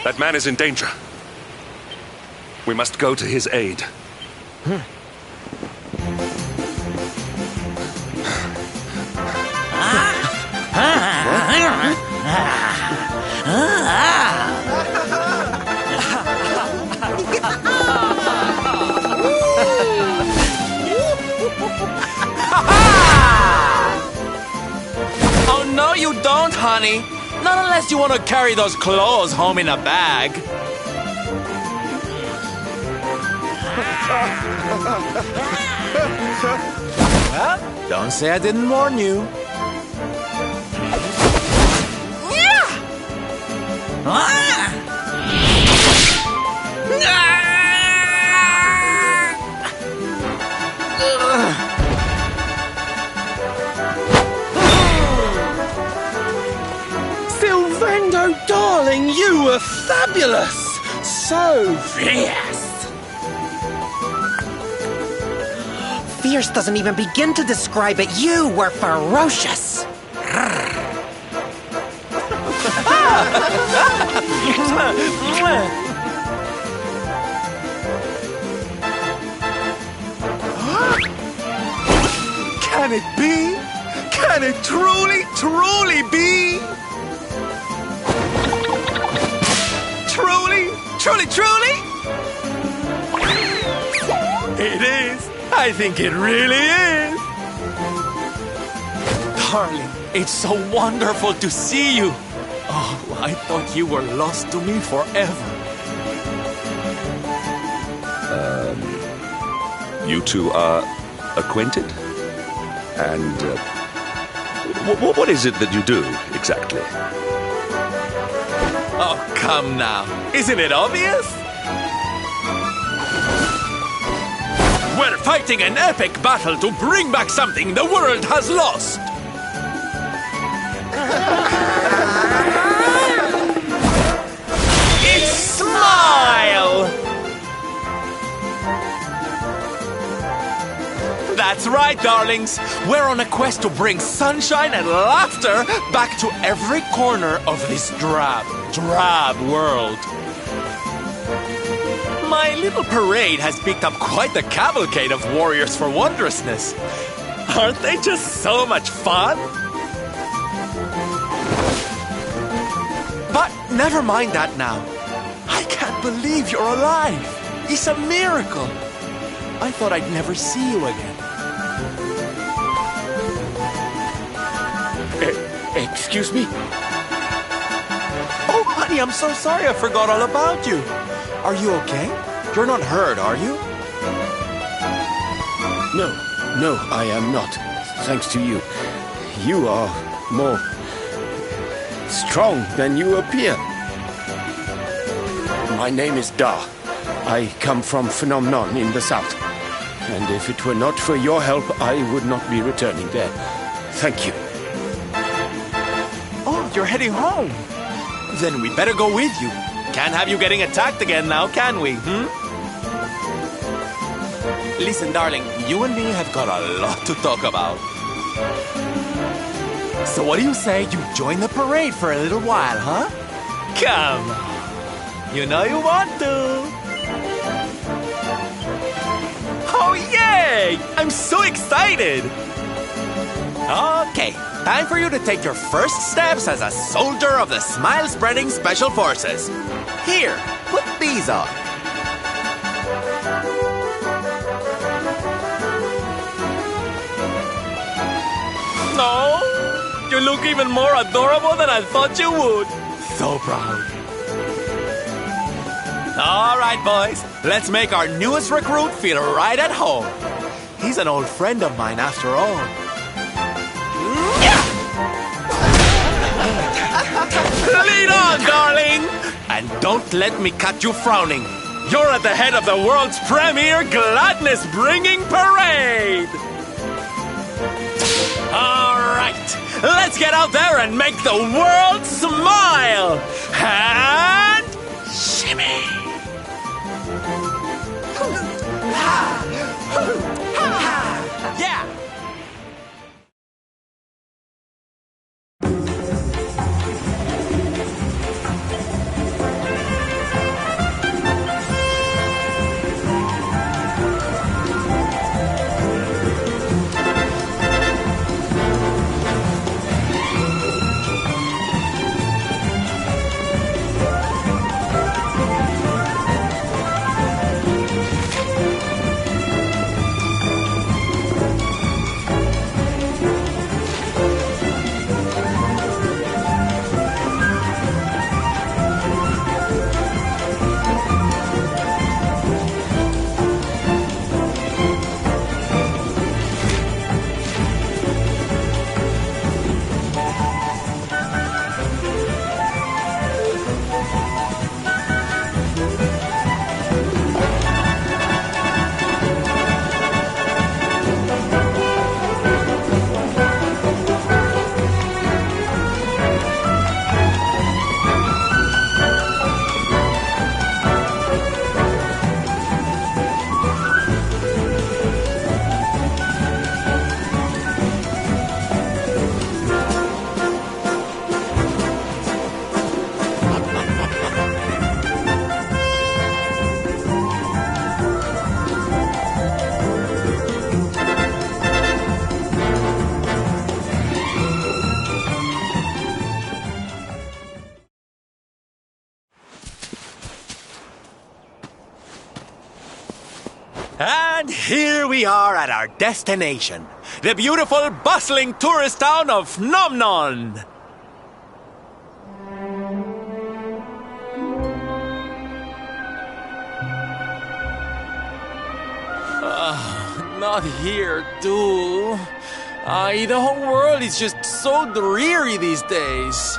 That man is in danger. We must go to his aid. Oh, no, you don't, honey. Not unless you want to carry those clothes home in a bag. Well, don't say I didn't warn you. Sylvando, darling, you were fabulous! So fierce! Fierce doesn't even begin to describe it. You were ferocious! Can it be? Can it truly, truly be? True Truly, truly? It is. I think it really is. Darling, it's so wonderful to see you. Oh, I thought you were lost to me forever. You two are acquainted? And what is it that you do, exactly? Oh, come now. Isn't it obvious? We're fighting an epic battle to bring back something the world has lost. It's Smile! That's right, darlings. We're on a quest to bring sunshine and laughter back to every corner of this drab world. My little parade has picked up quite the cavalcade of warriors for wondrousness. Aren't they just so much fun? But never mind that now. I can't believe you're alive. It's a miracle. I thought I'd never see you again. Excuse me? Oh, honey, I'm so sorry. I forgot all about you. Are you okay? You're not hurt, are you? No, I am not. Thanks to you. You are more strong than you appear. My name is Da. I come from Phenomenon in the south. And if it were not for your help, I would not be returning there. Thank you. Oh, you're heading home. Then we better go with you. Can't have you getting attacked again now, can we, Listen, darling, you and me have got a lot to talk about. So what do you say you join the parade for a little while, huh? Come on. You know you want to. Oh, yay! I'm so excited! Okay, time for you to take your first steps as a soldier of the Smile-Spreading Special Forces. Here, put these on. No, you look even more adorable than I thought you would. So proud. All right, boys. Let's make our newest recruit feel right at home. He's an old friend of mine after all. Lead on, darling! And don't let me catch you frowning. You're at the head of the world's premier gladness-bringing parade! All right, let's get out there and make the world smile! And shimmy! Yeah! And here we are at our destination, the beautiful, bustling tourist town of Nomnon. Not here, too. The whole world is just so dreary these days.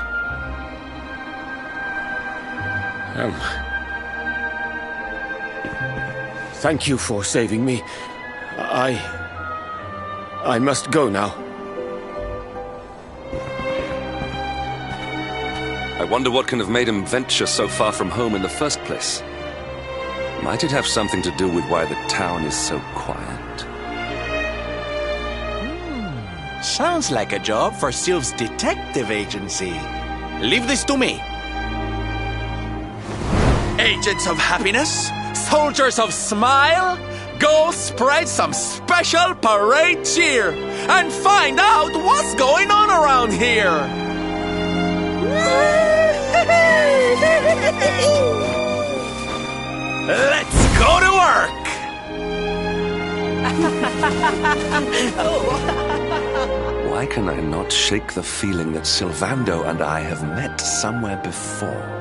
Thank you for saving me. I must go now. I wonder what can have made him venture so far from home in the first place. Might it have something to do with why the town is so quiet? Sounds like a job for Sylph's detective agency. Leave this to me. Agents of happiness? Soldiers of smile? Go spread some special parade cheer and find out what's going on around here! Let's go to work! Why can I not shake the feeling that Sylvando and I have met somewhere before?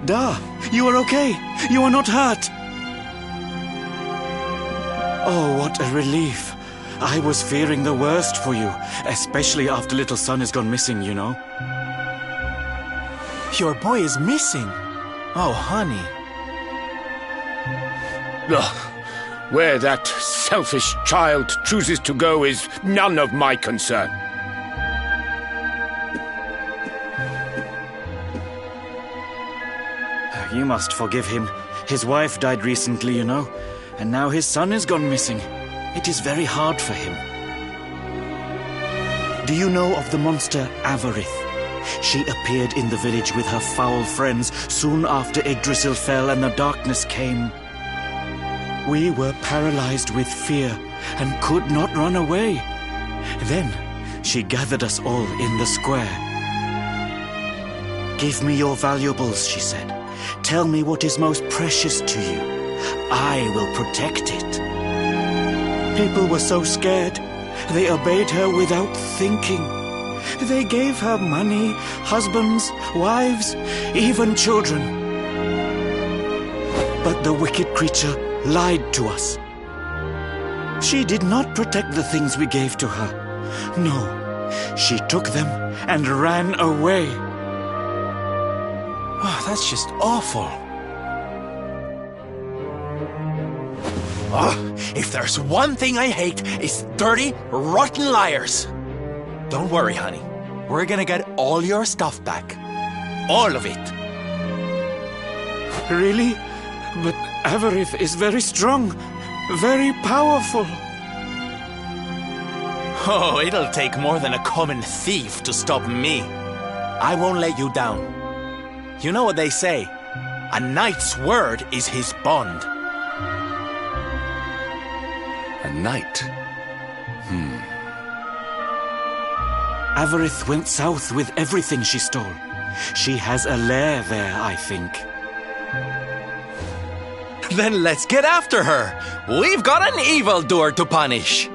Da, you are okay. You are not hurt. Oh, what a relief. I was fearing the worst for you, especially after little son has gone missing, you know. Your boy is missing. Oh, honey. Ugh. Where that selfish child chooses to go is none of my concern. You must forgive him. His wife died recently, you know, and now his son has gone missing. It is very hard for him. Do you know of the monster Avarith? She appeared in the village with her foul friends soon after Yggdrasil fell and the darkness came. We were paralyzed with fear and could not run away. Then she gathered us all in the square. "Give me your valuables," she said. "Tell me what is most precious to you. I will protect it." People were so scared. They obeyed her without thinking. They gave her money, husbands, wives, even children. But the wicked creature lied to us. She did not protect the things we gave to her. No, she took them and ran away. Oh, that's just awful. Oh, if there's one thing I hate, it's dirty, rotten liars. Don't worry, honey. We're gonna get all your stuff back. All of it. Really? But Avarith is very strong, very powerful. Oh, it'll take more than a common thief to stop me. I won't let you down. You know what they say? A knight's word is his bond. A knight? Avarith went south with everything she stole. She has a lair there, I think. Then let's get after her. We've got an evildoer to punish.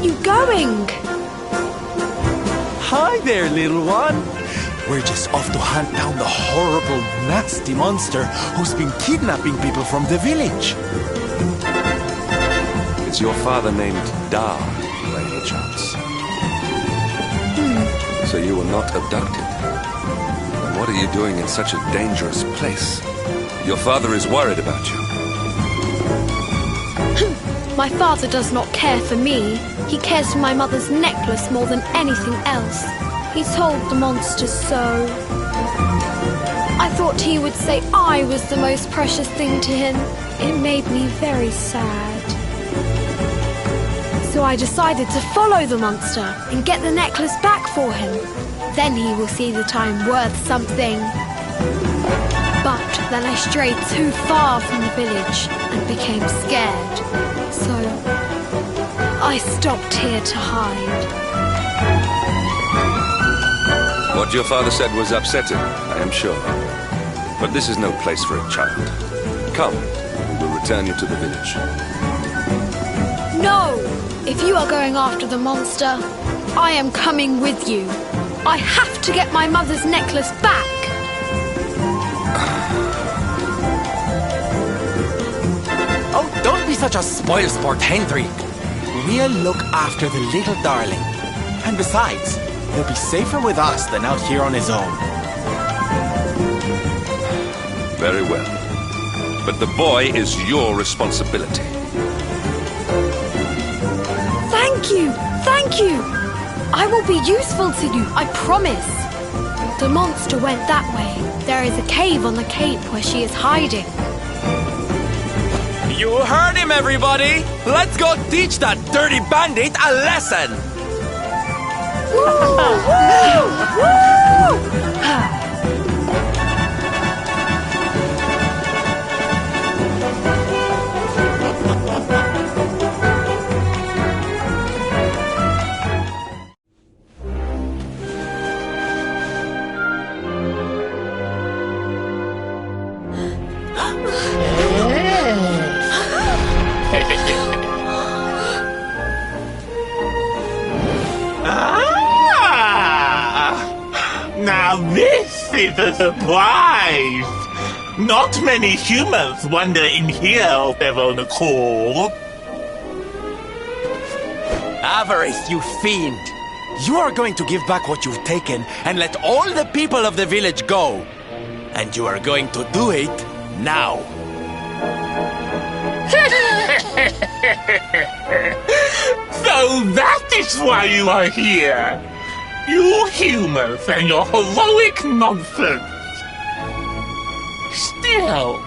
you going? Hi there, little one. We're just off to hunt down the horrible, nasty monster who's been kidnapping people from the village. Is your father named Dar, by any chance? So you were not abducted. And what are you doing in such a dangerous place? Your father is worried about you. My father does not care for me. He cares for my mother's necklace more than anything else. He told the monsters so. I thought he would say I was the most precious thing to him. It made me very sad. So I decided to follow the monster and get the necklace back for him. Then he will see that I'm worth something. But then I strayed too far from the village and became scared. So I stopped here to hide. What your father said was upsetting, I am sure. But this is no place for a child. Come, we will return you to the village. No! If you are going after the monster, I am coming with you. I have to get my mother's necklace back. Oh, don't be such a spoilsport, Hendrik. We'll look after the little darling. And besides, he'll be safer with us than out here on his own. Very well. But the boy is your responsibility. Thank you! Thank you! I will be useful to you, I promise. The monster went that way. There is a cave on the cape where she is hiding. You heard him, everybody! Let's go teach that dirty bandit a lesson! Woo! Woo! Woo! Now this is a surprise! Not many humans wander in here of their own accord. Avarith, you fiend! You are going to give back what you've taken and let all the people of the village go. And you are going to do it now. So that is why you are here! You humans and your heroic nonsense! Still,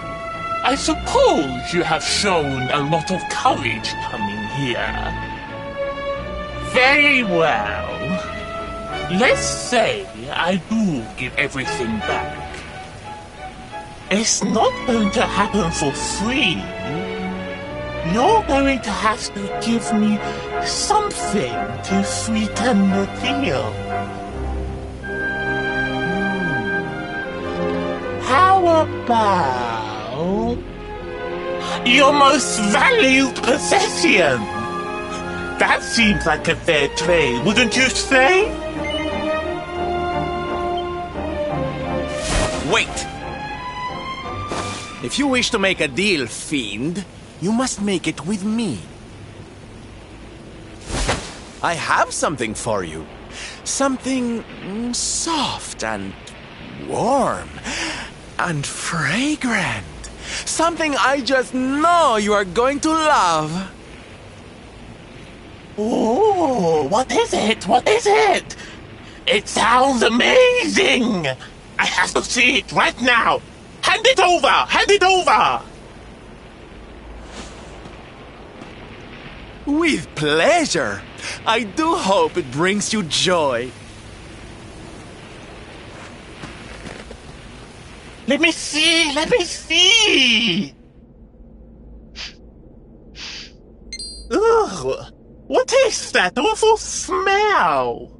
I suppose you have shown a lot of courage coming here. Very well. Let's say I do give everything back. It's not going to happen for free. You're going to have to give me something to sweeten the deal. How about your most valued possession? That seems like a fair trade, wouldn't you say? Wait! If you wish to make a deal, fiend, you must make it with me. I have something for you. Something soft and warm and fragrant. Something I just know you are going to love. Oh, what is it? What is it? It sounds amazing! I have to see it right now! Hand it over! Hand it over! With pleasure. I do hope it brings you joy. Let me see! Let me see! Ugh! What is that awful smell?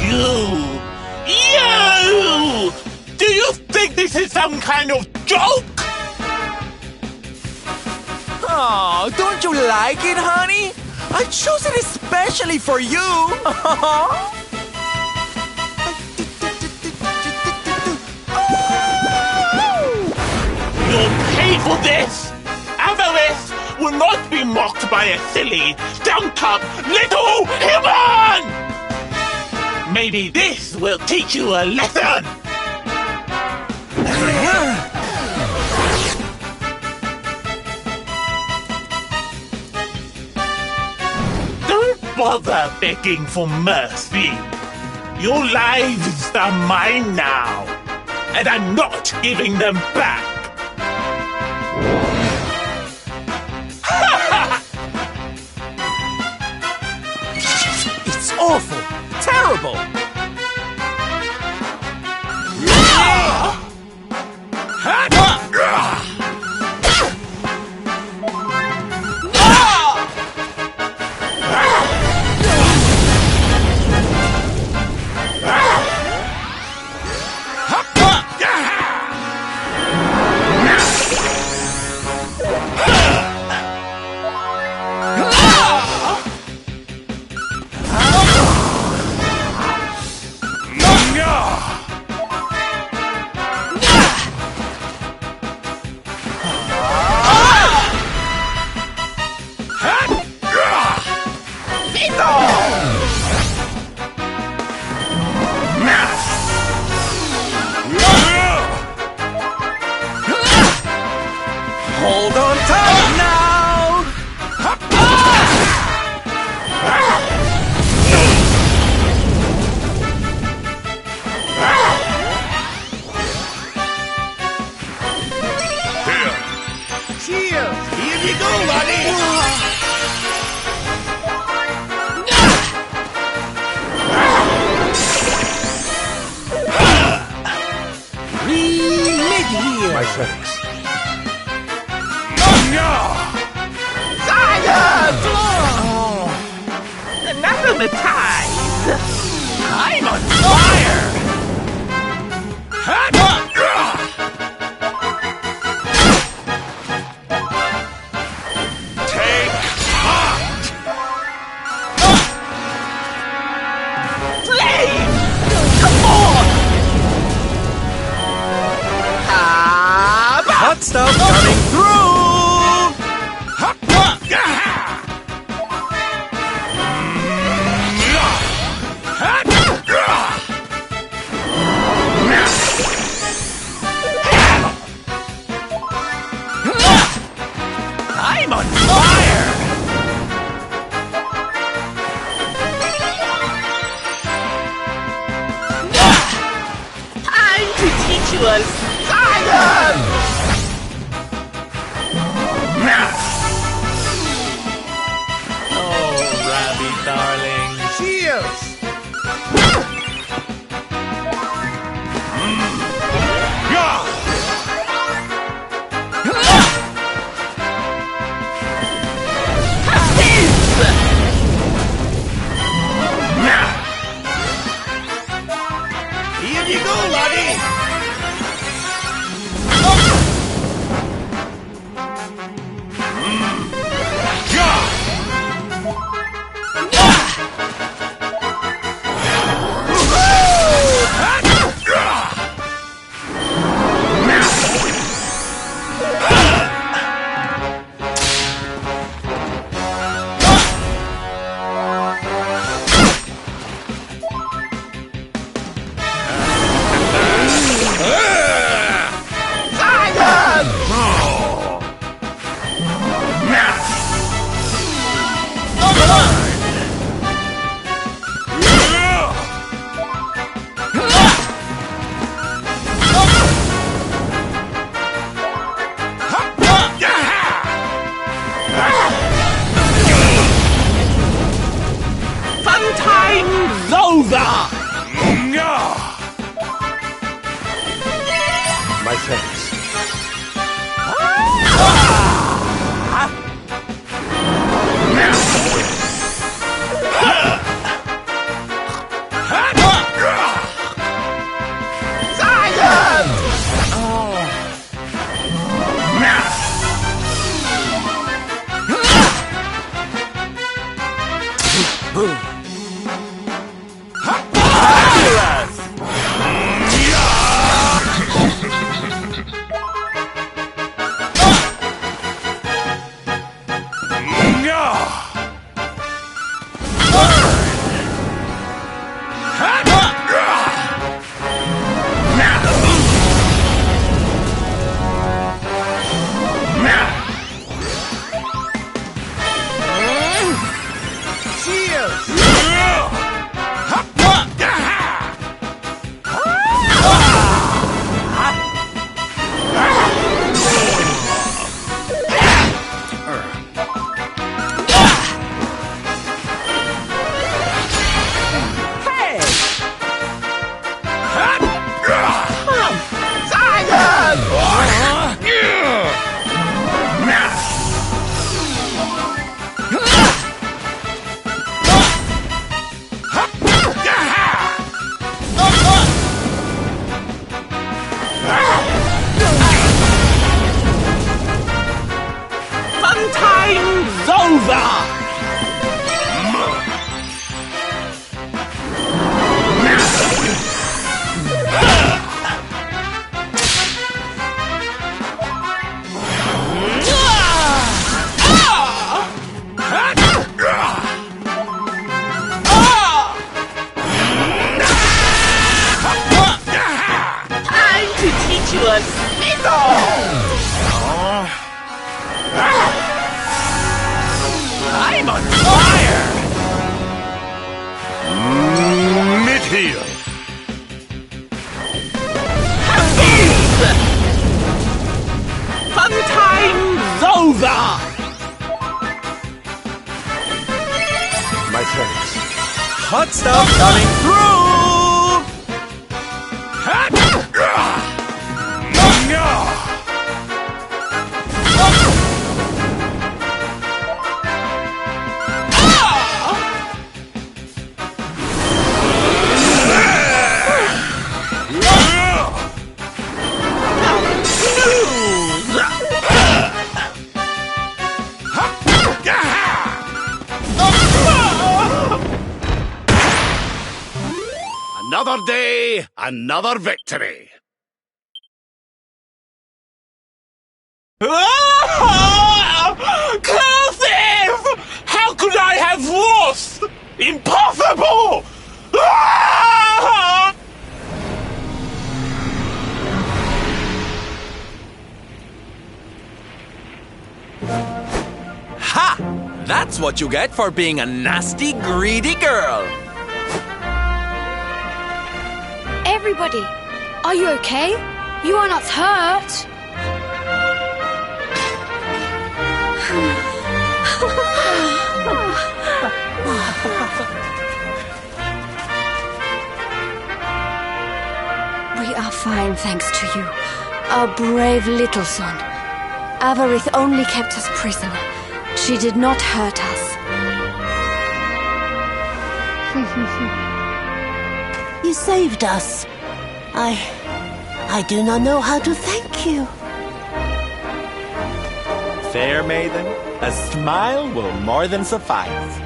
You! Do you think this is some kind of joke? Oh, don't you like it, honey? I chose it especially for you. You'll pay for this! Avarith will not be mocked by a silly, dumb-up little human! Maybe this will teach you a lesson! Don't bother begging for mercy. Your lives are mine now, and I'm not giving them back. It's awful! Terrible! Hold on tight now! Cheers! Here you go, laddie! Mid-here! My thanks. Science! Anathematized! I'm on fire! Take heart! Flame! Come on! Hot stuff coming through! I'm on fire! Time to teach you a science! over! Time to teach you a spittle! I'm on fire! Mid-heel! Fun time's over! My friends, Hot stuff coming through! Another day, another victory. Cursive! How could I have lost? Impossible! Ah! Ha! That's what you get for being a nasty, greedy girl. Everybody, are you okay? You are not hurt. We are fine, thanks to you, our brave little son. Avarith only kept us prisoner. She did not hurt us. You saved us. I do not know how to thank you. Fair maiden, a smile will more than suffice.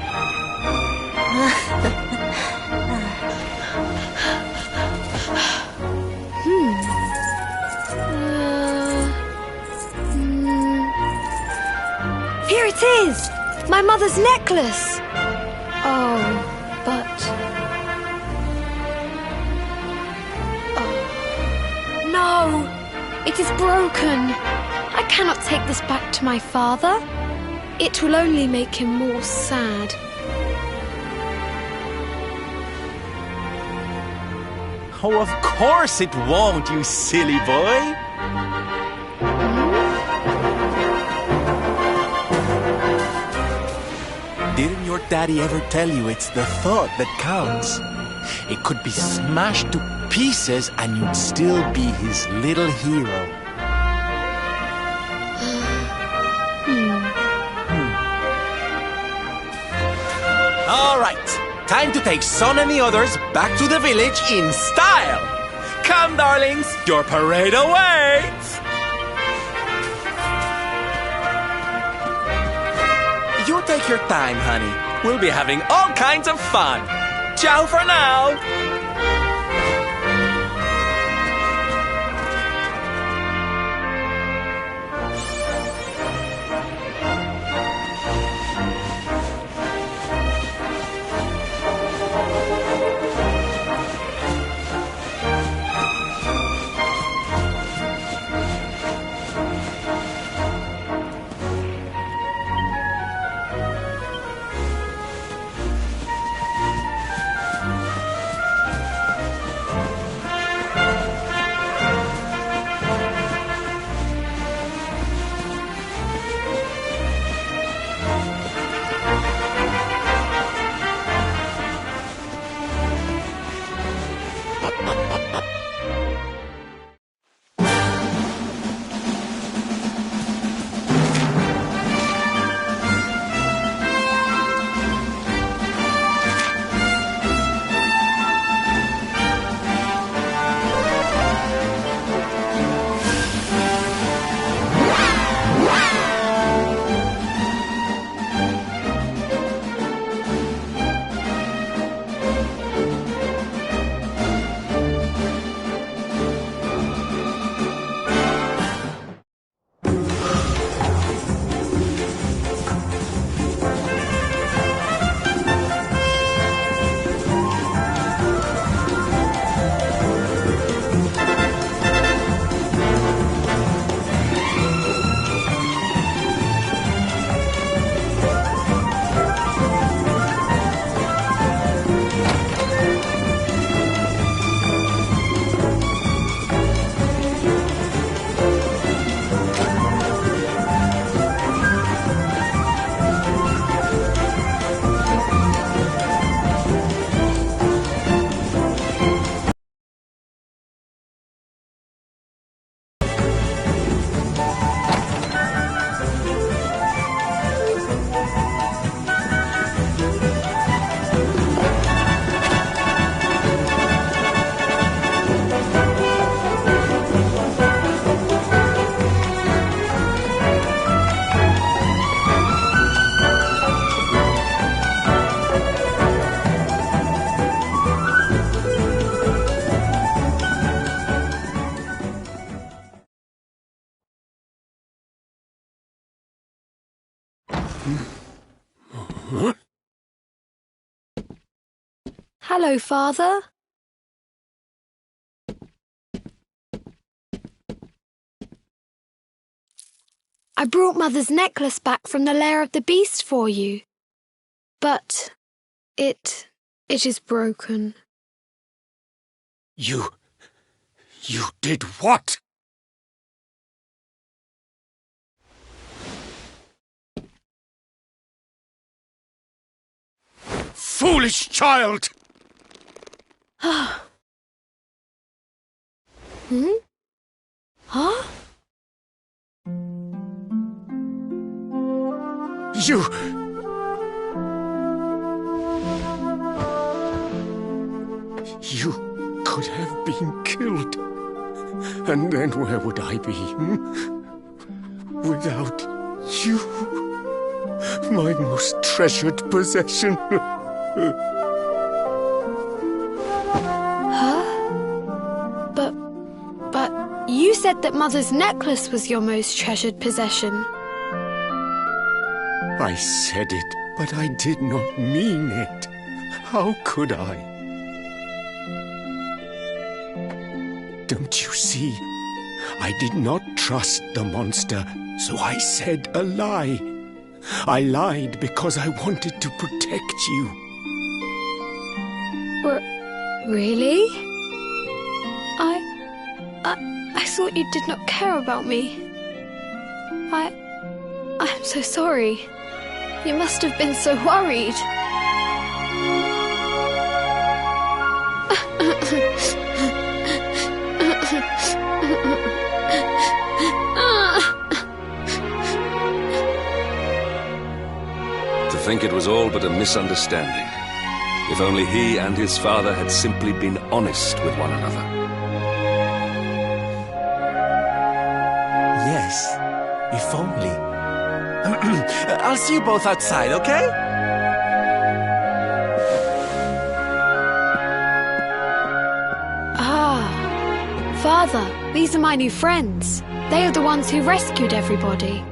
Here it is! My mother's necklace! Oh, but... Oh. No! It is broken! I cannot take this back to my father. It will only make him more sad. Oh, of course it won't, you silly boy. Didn't your daddy ever tell you it's the thought that counts? It could be smashed to pieces and you'd still be his little hero. All right, time to take Son and the others back to the village in style. Come, darlings, your parade awaits. You take your time, honey. We'll be having all kinds of fun. Ciao for now. Hello, Father. I brought Mother's necklace back from the lair of the beast for you. But it is broken. You did what? Foolish child! Hmm? Huh? You could have been killed. And then where would I be? Without you, my most treasured possession. Huh? But you said that Mother's necklace was your most treasured possession. I said it, but I did not mean it. How could I? Don't you see? I did not trust the monster, so I said a lie. I lied because I wanted to protect you. Really? I thought you did not care about me. I'm so sorry. You must have been so worried. To think it was all but a misunderstanding. If only he and his father had simply been honest with one another. Yes, if only. I'll see you both outside, okay? Father, these are my new friends. They are the ones who rescued everybody.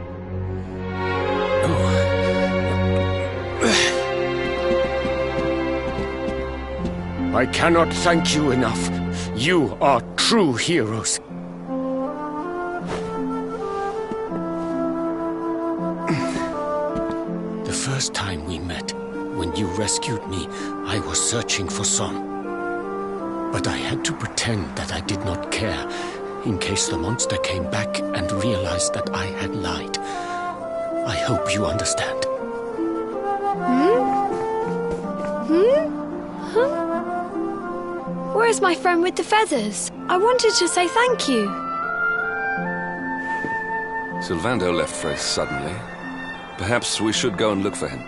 I cannot thank you enough. You are true heroes. The first time we met, when you rescued me, I was searching for Son. But I had to pretend that I did not care, in case the monster came back and realized that I had lied. I hope you understand. Where's my friend with the feathers? I wanted to say thank you. Sylvando left very suddenly. Perhaps we should go and look for him.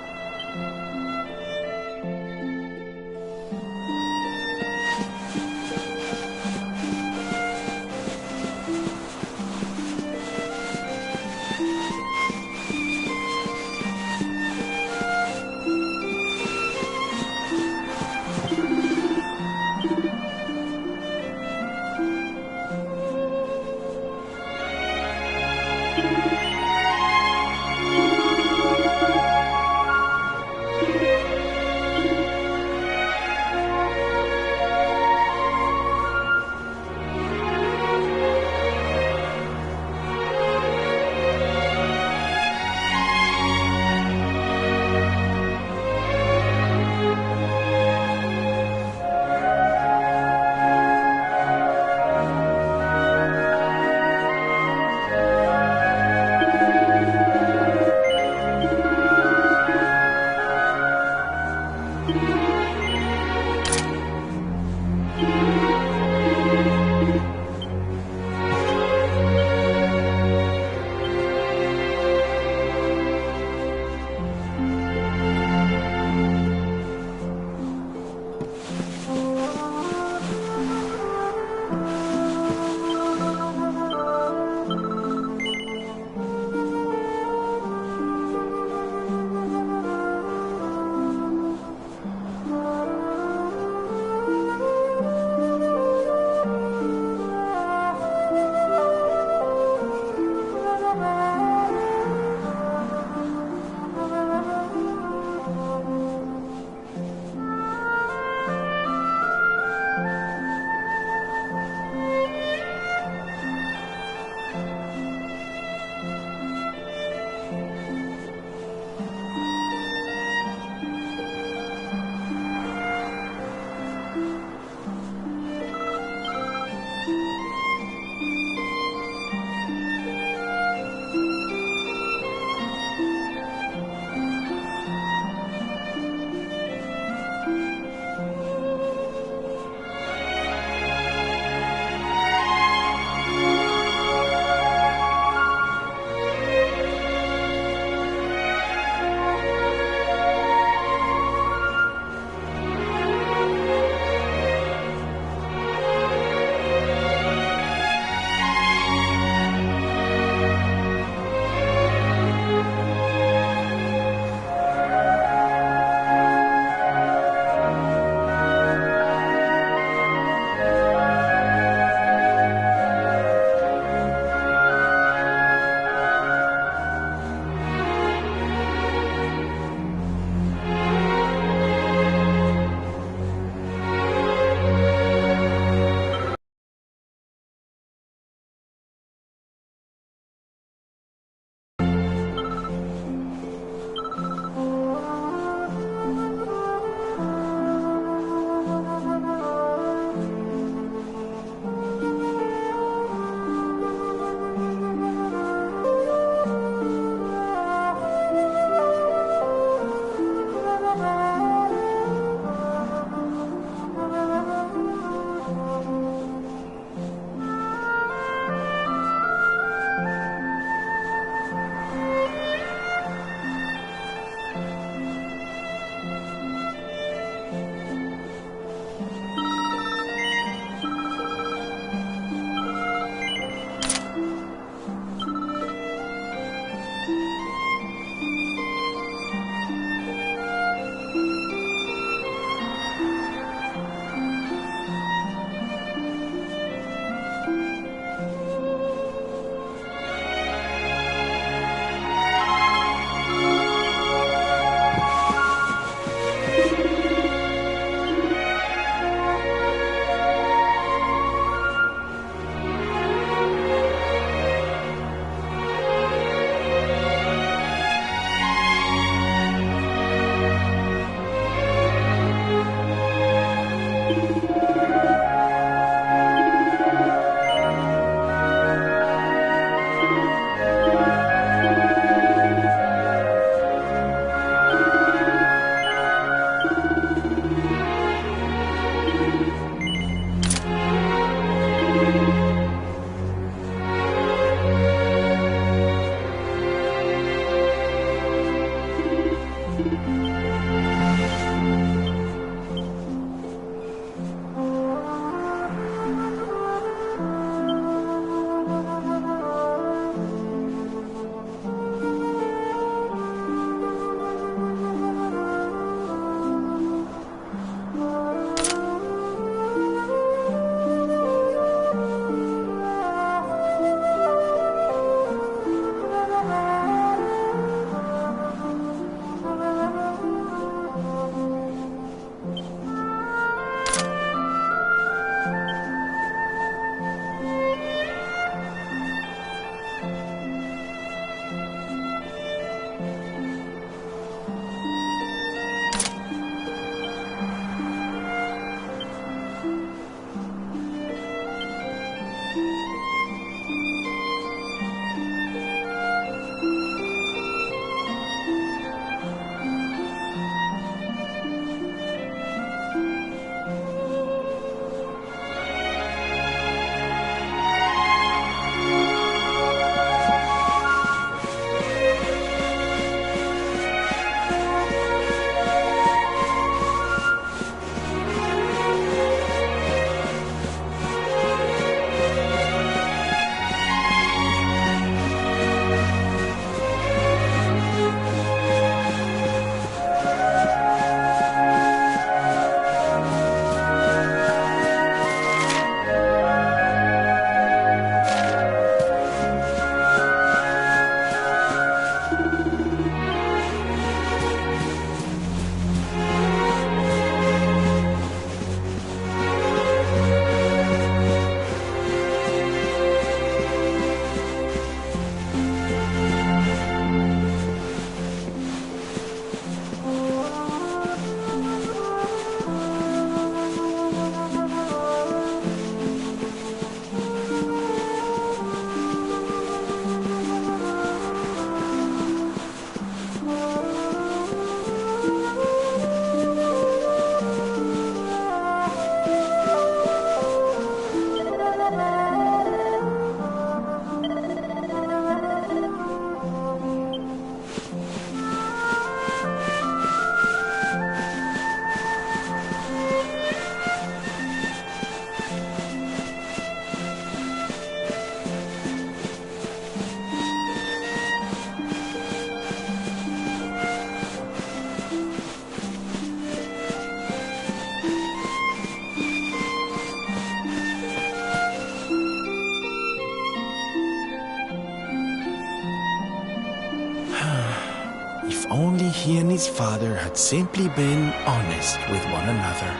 If only he and his father had simply been honest with one another.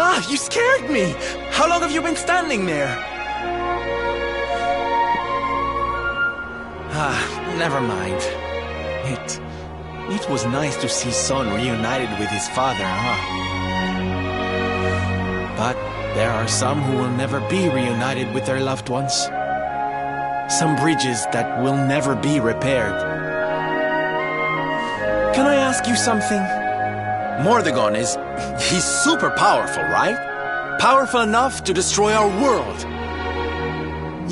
Ah, you scared me! How long have you been standing there? Ah, never mind. It was nice to see Son reunited with his father, huh? But there are some who will never be reunited with their loved ones. Some bridges that will never be repaired. Can I ask you something? Mordegon he's super powerful, right? Powerful enough to destroy our world.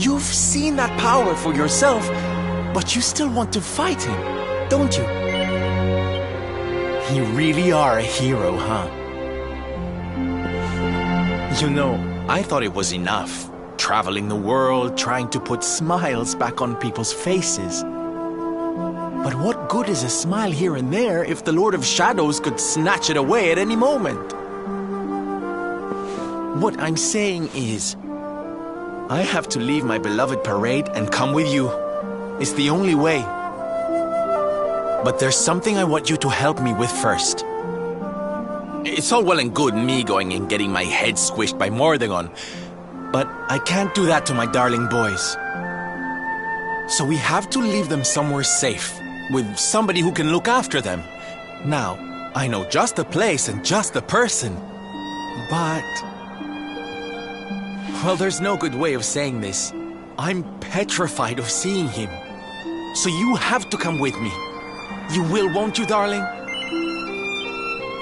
You've seen that power for yourself, but you still want to fight him, don't you? You really are a hero, huh? You know, I thought it was enough. Traveling the world, trying to put smiles back on people's faces. But what good is a smile here and there if the Lord of Shadows could snatch it away at any moment? What I'm saying is, I have to leave my beloved parade and come with you. It's the only way. But there's something I want you to help me with first. It's all well and good me going and getting my head squished by Mordegon, but I can't do that to my darling boys. So we have to leave them somewhere safe, with somebody who can look after them. Now, I know just the place and just the person, but... well, there's no good way of saying this. I'm petrified of seeing him. So you have to come with me. You will, won't you, darling?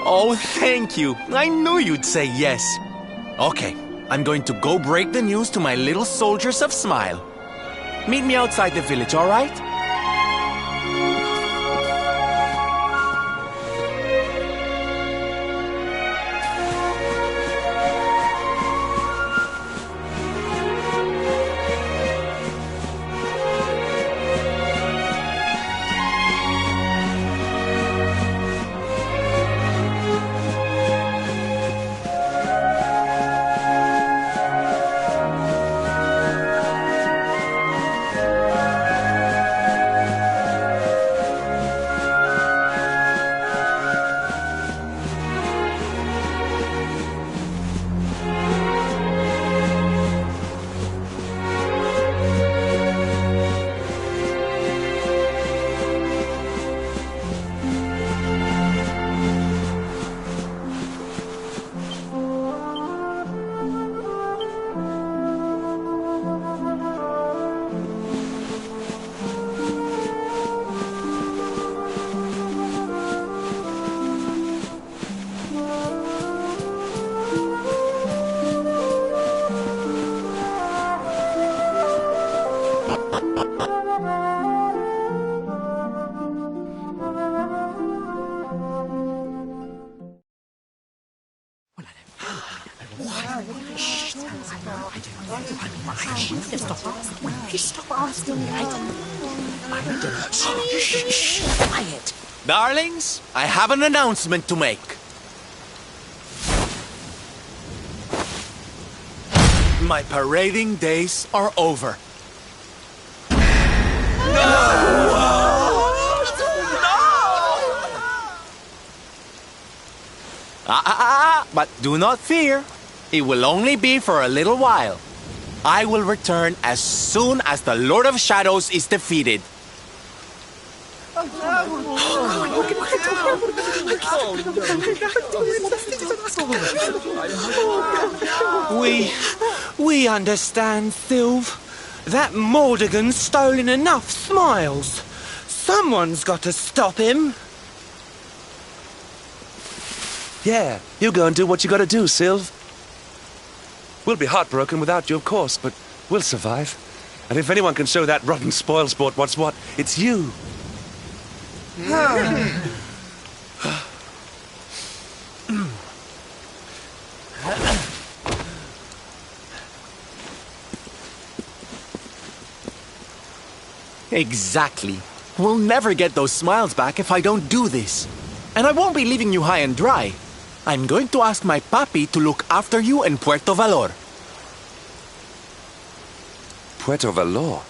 Oh, thank you. I knew you'd say yes. Okay, I'm going to go break the news to my little soldiers of Smile. Meet me outside the village, all right? Quiet. Darlings, I have an announcement to make. My parading days are over. But do not fear. It will only be for a little while. I will return as soon as the Lord of Shadows is defeated. We understand, Sylve. That Mordegon's stolen enough smiles. Someone's got to stop him. Yeah, you go and do what you gotta do, Sylve. We'll be heartbroken without you, of course, but we'll survive. And if anyone can show that rotten spoilsport what's what, it's you. Exactly. We'll never get those smiles back if I don't do this. And I won't be leaving you high and dry. I'm going to ask my papi to look after you in Puerto Valor. Puerto Valor?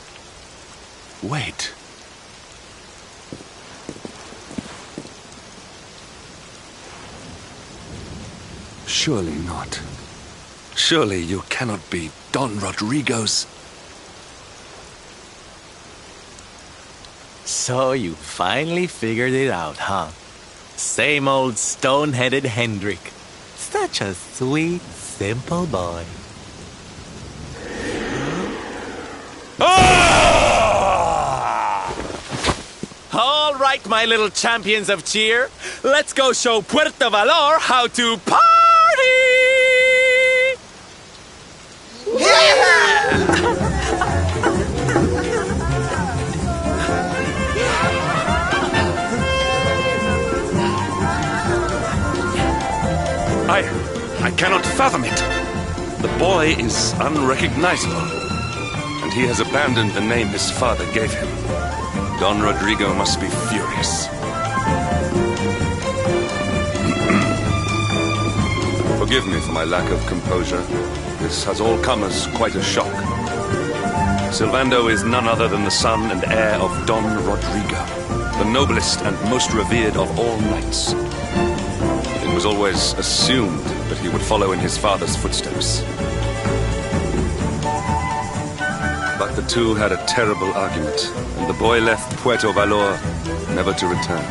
Wait, Surely not. Surely you cannot be Don Rodrigo's... So you finally figured it out, huh? Same old stone-headed Hendrik. Such a sweet, simple boy. All right, my little champions of cheer. Let's go show Puerto Valor how to party! I cannot fathom it. The boy is unrecognizable, and he has abandoned the name his father gave him. Don Rodrigo must be furious. Forgive me for my lack of composure. This has all come as quite a shock. Sylvando is none other than the son and heir of Don Rodrigo, the noblest and most revered of all knights. It was always assumed that he would follow in his father's footsteps. But the two had a terrible argument, and the boy left Puerto Valor never to return.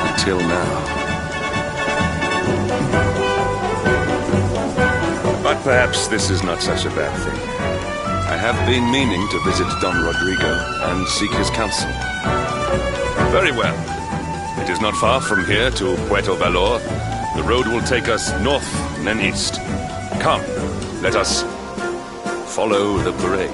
Until now. But perhaps this is not such a bad thing. I have been meaning to visit Don Rodrigo and seek his counsel. Very well. It is not far from here to Puerto Valor. The road will take us north and then east. Come, let us follow the parade.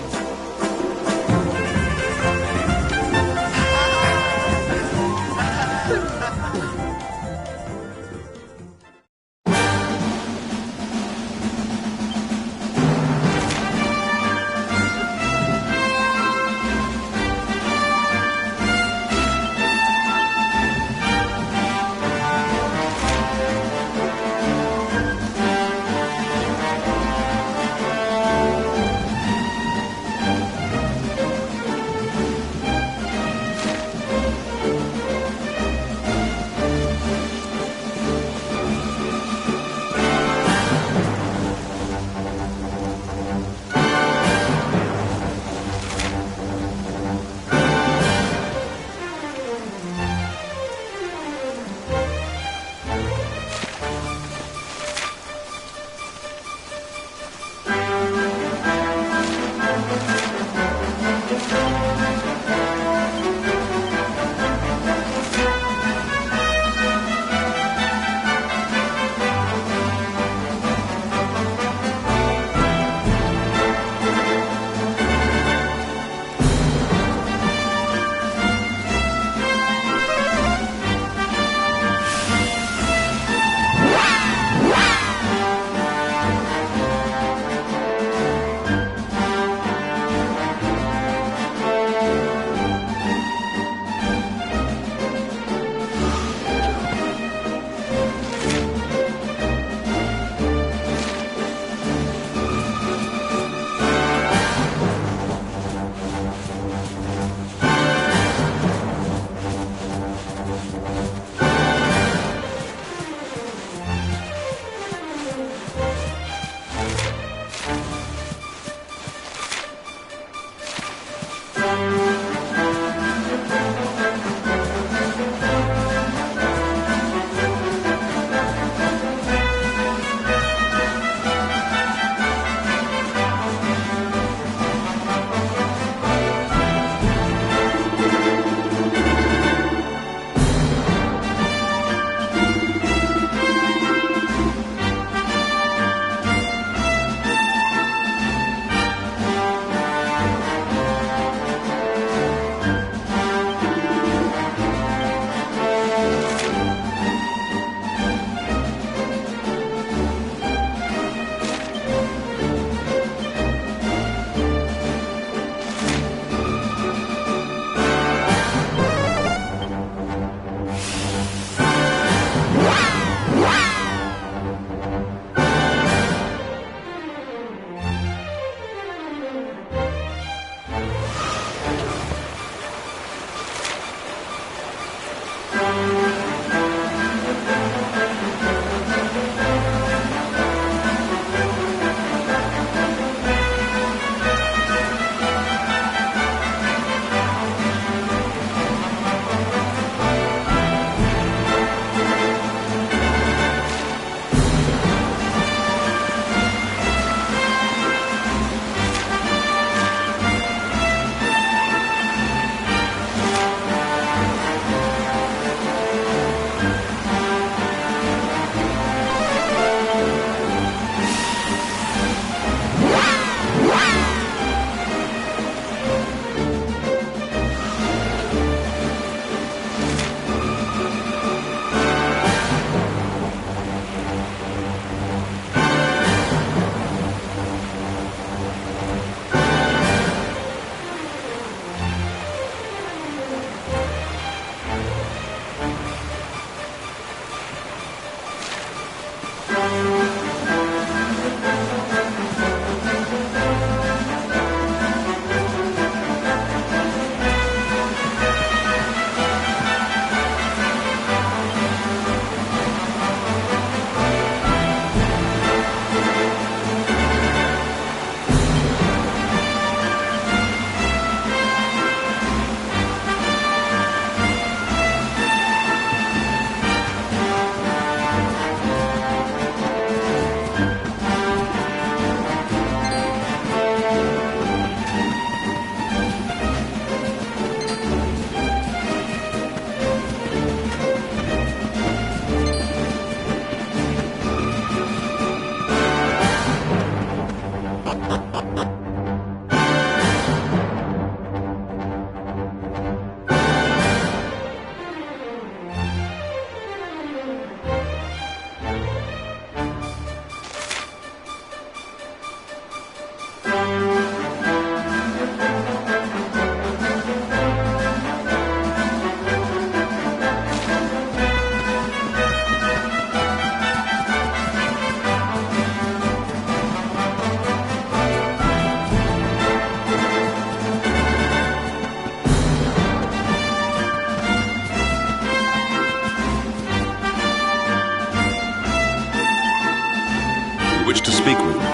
speak with him.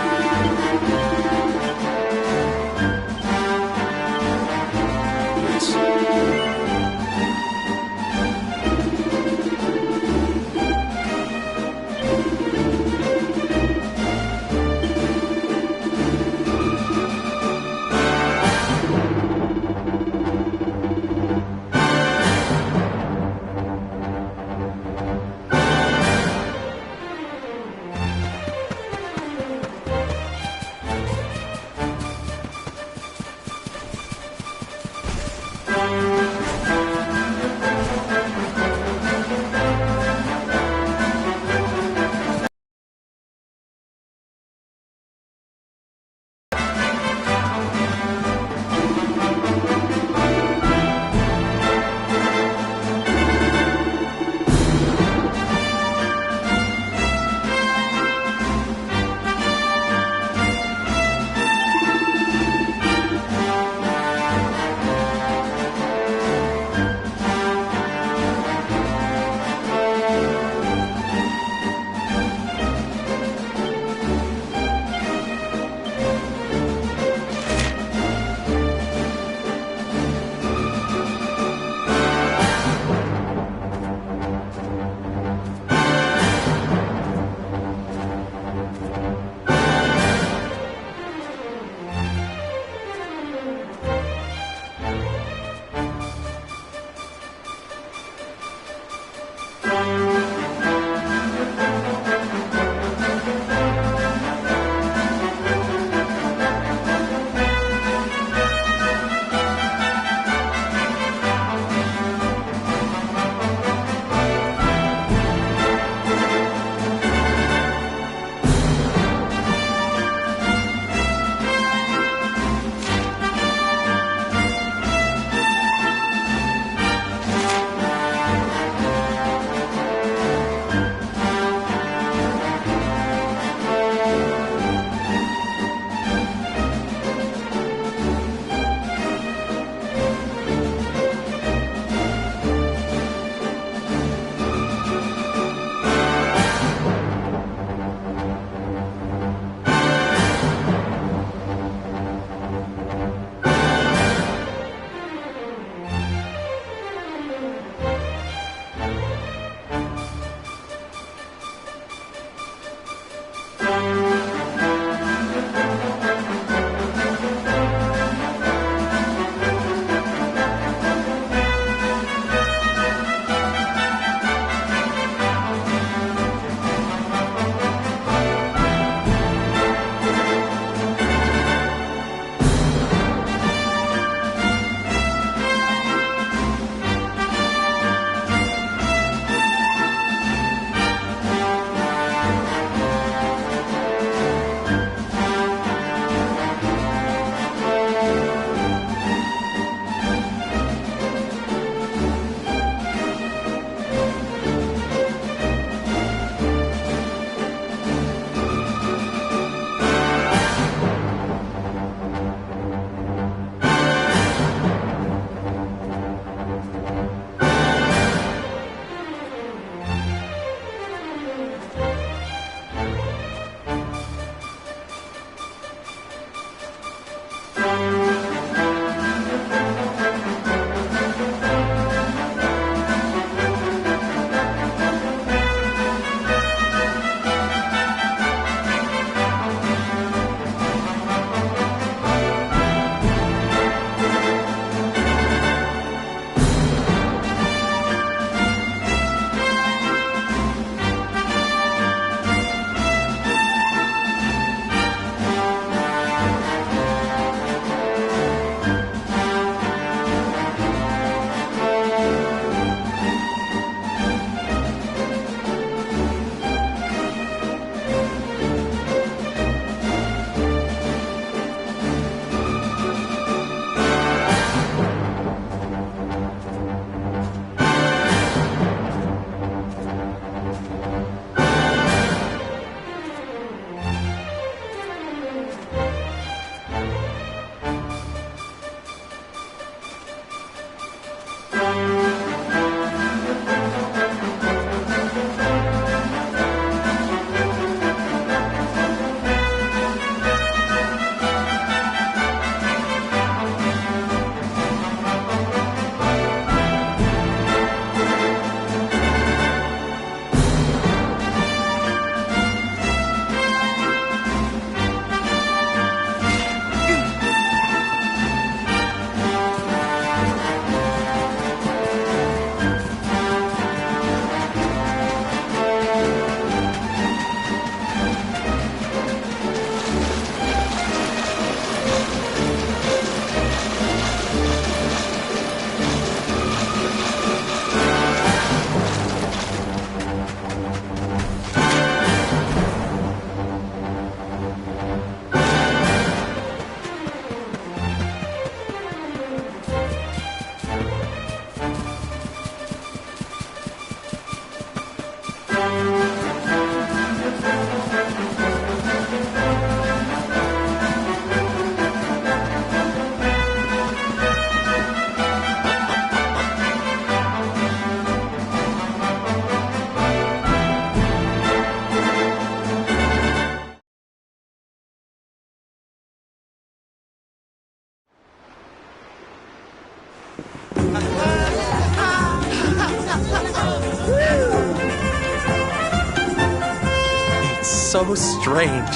so strange.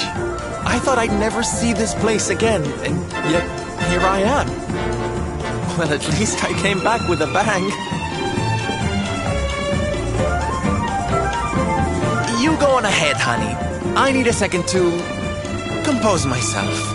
I thought I'd never see this place again, and yet here I am. Well, at least I came back with a bang. You go on ahead, honey. I need a second to compose myself.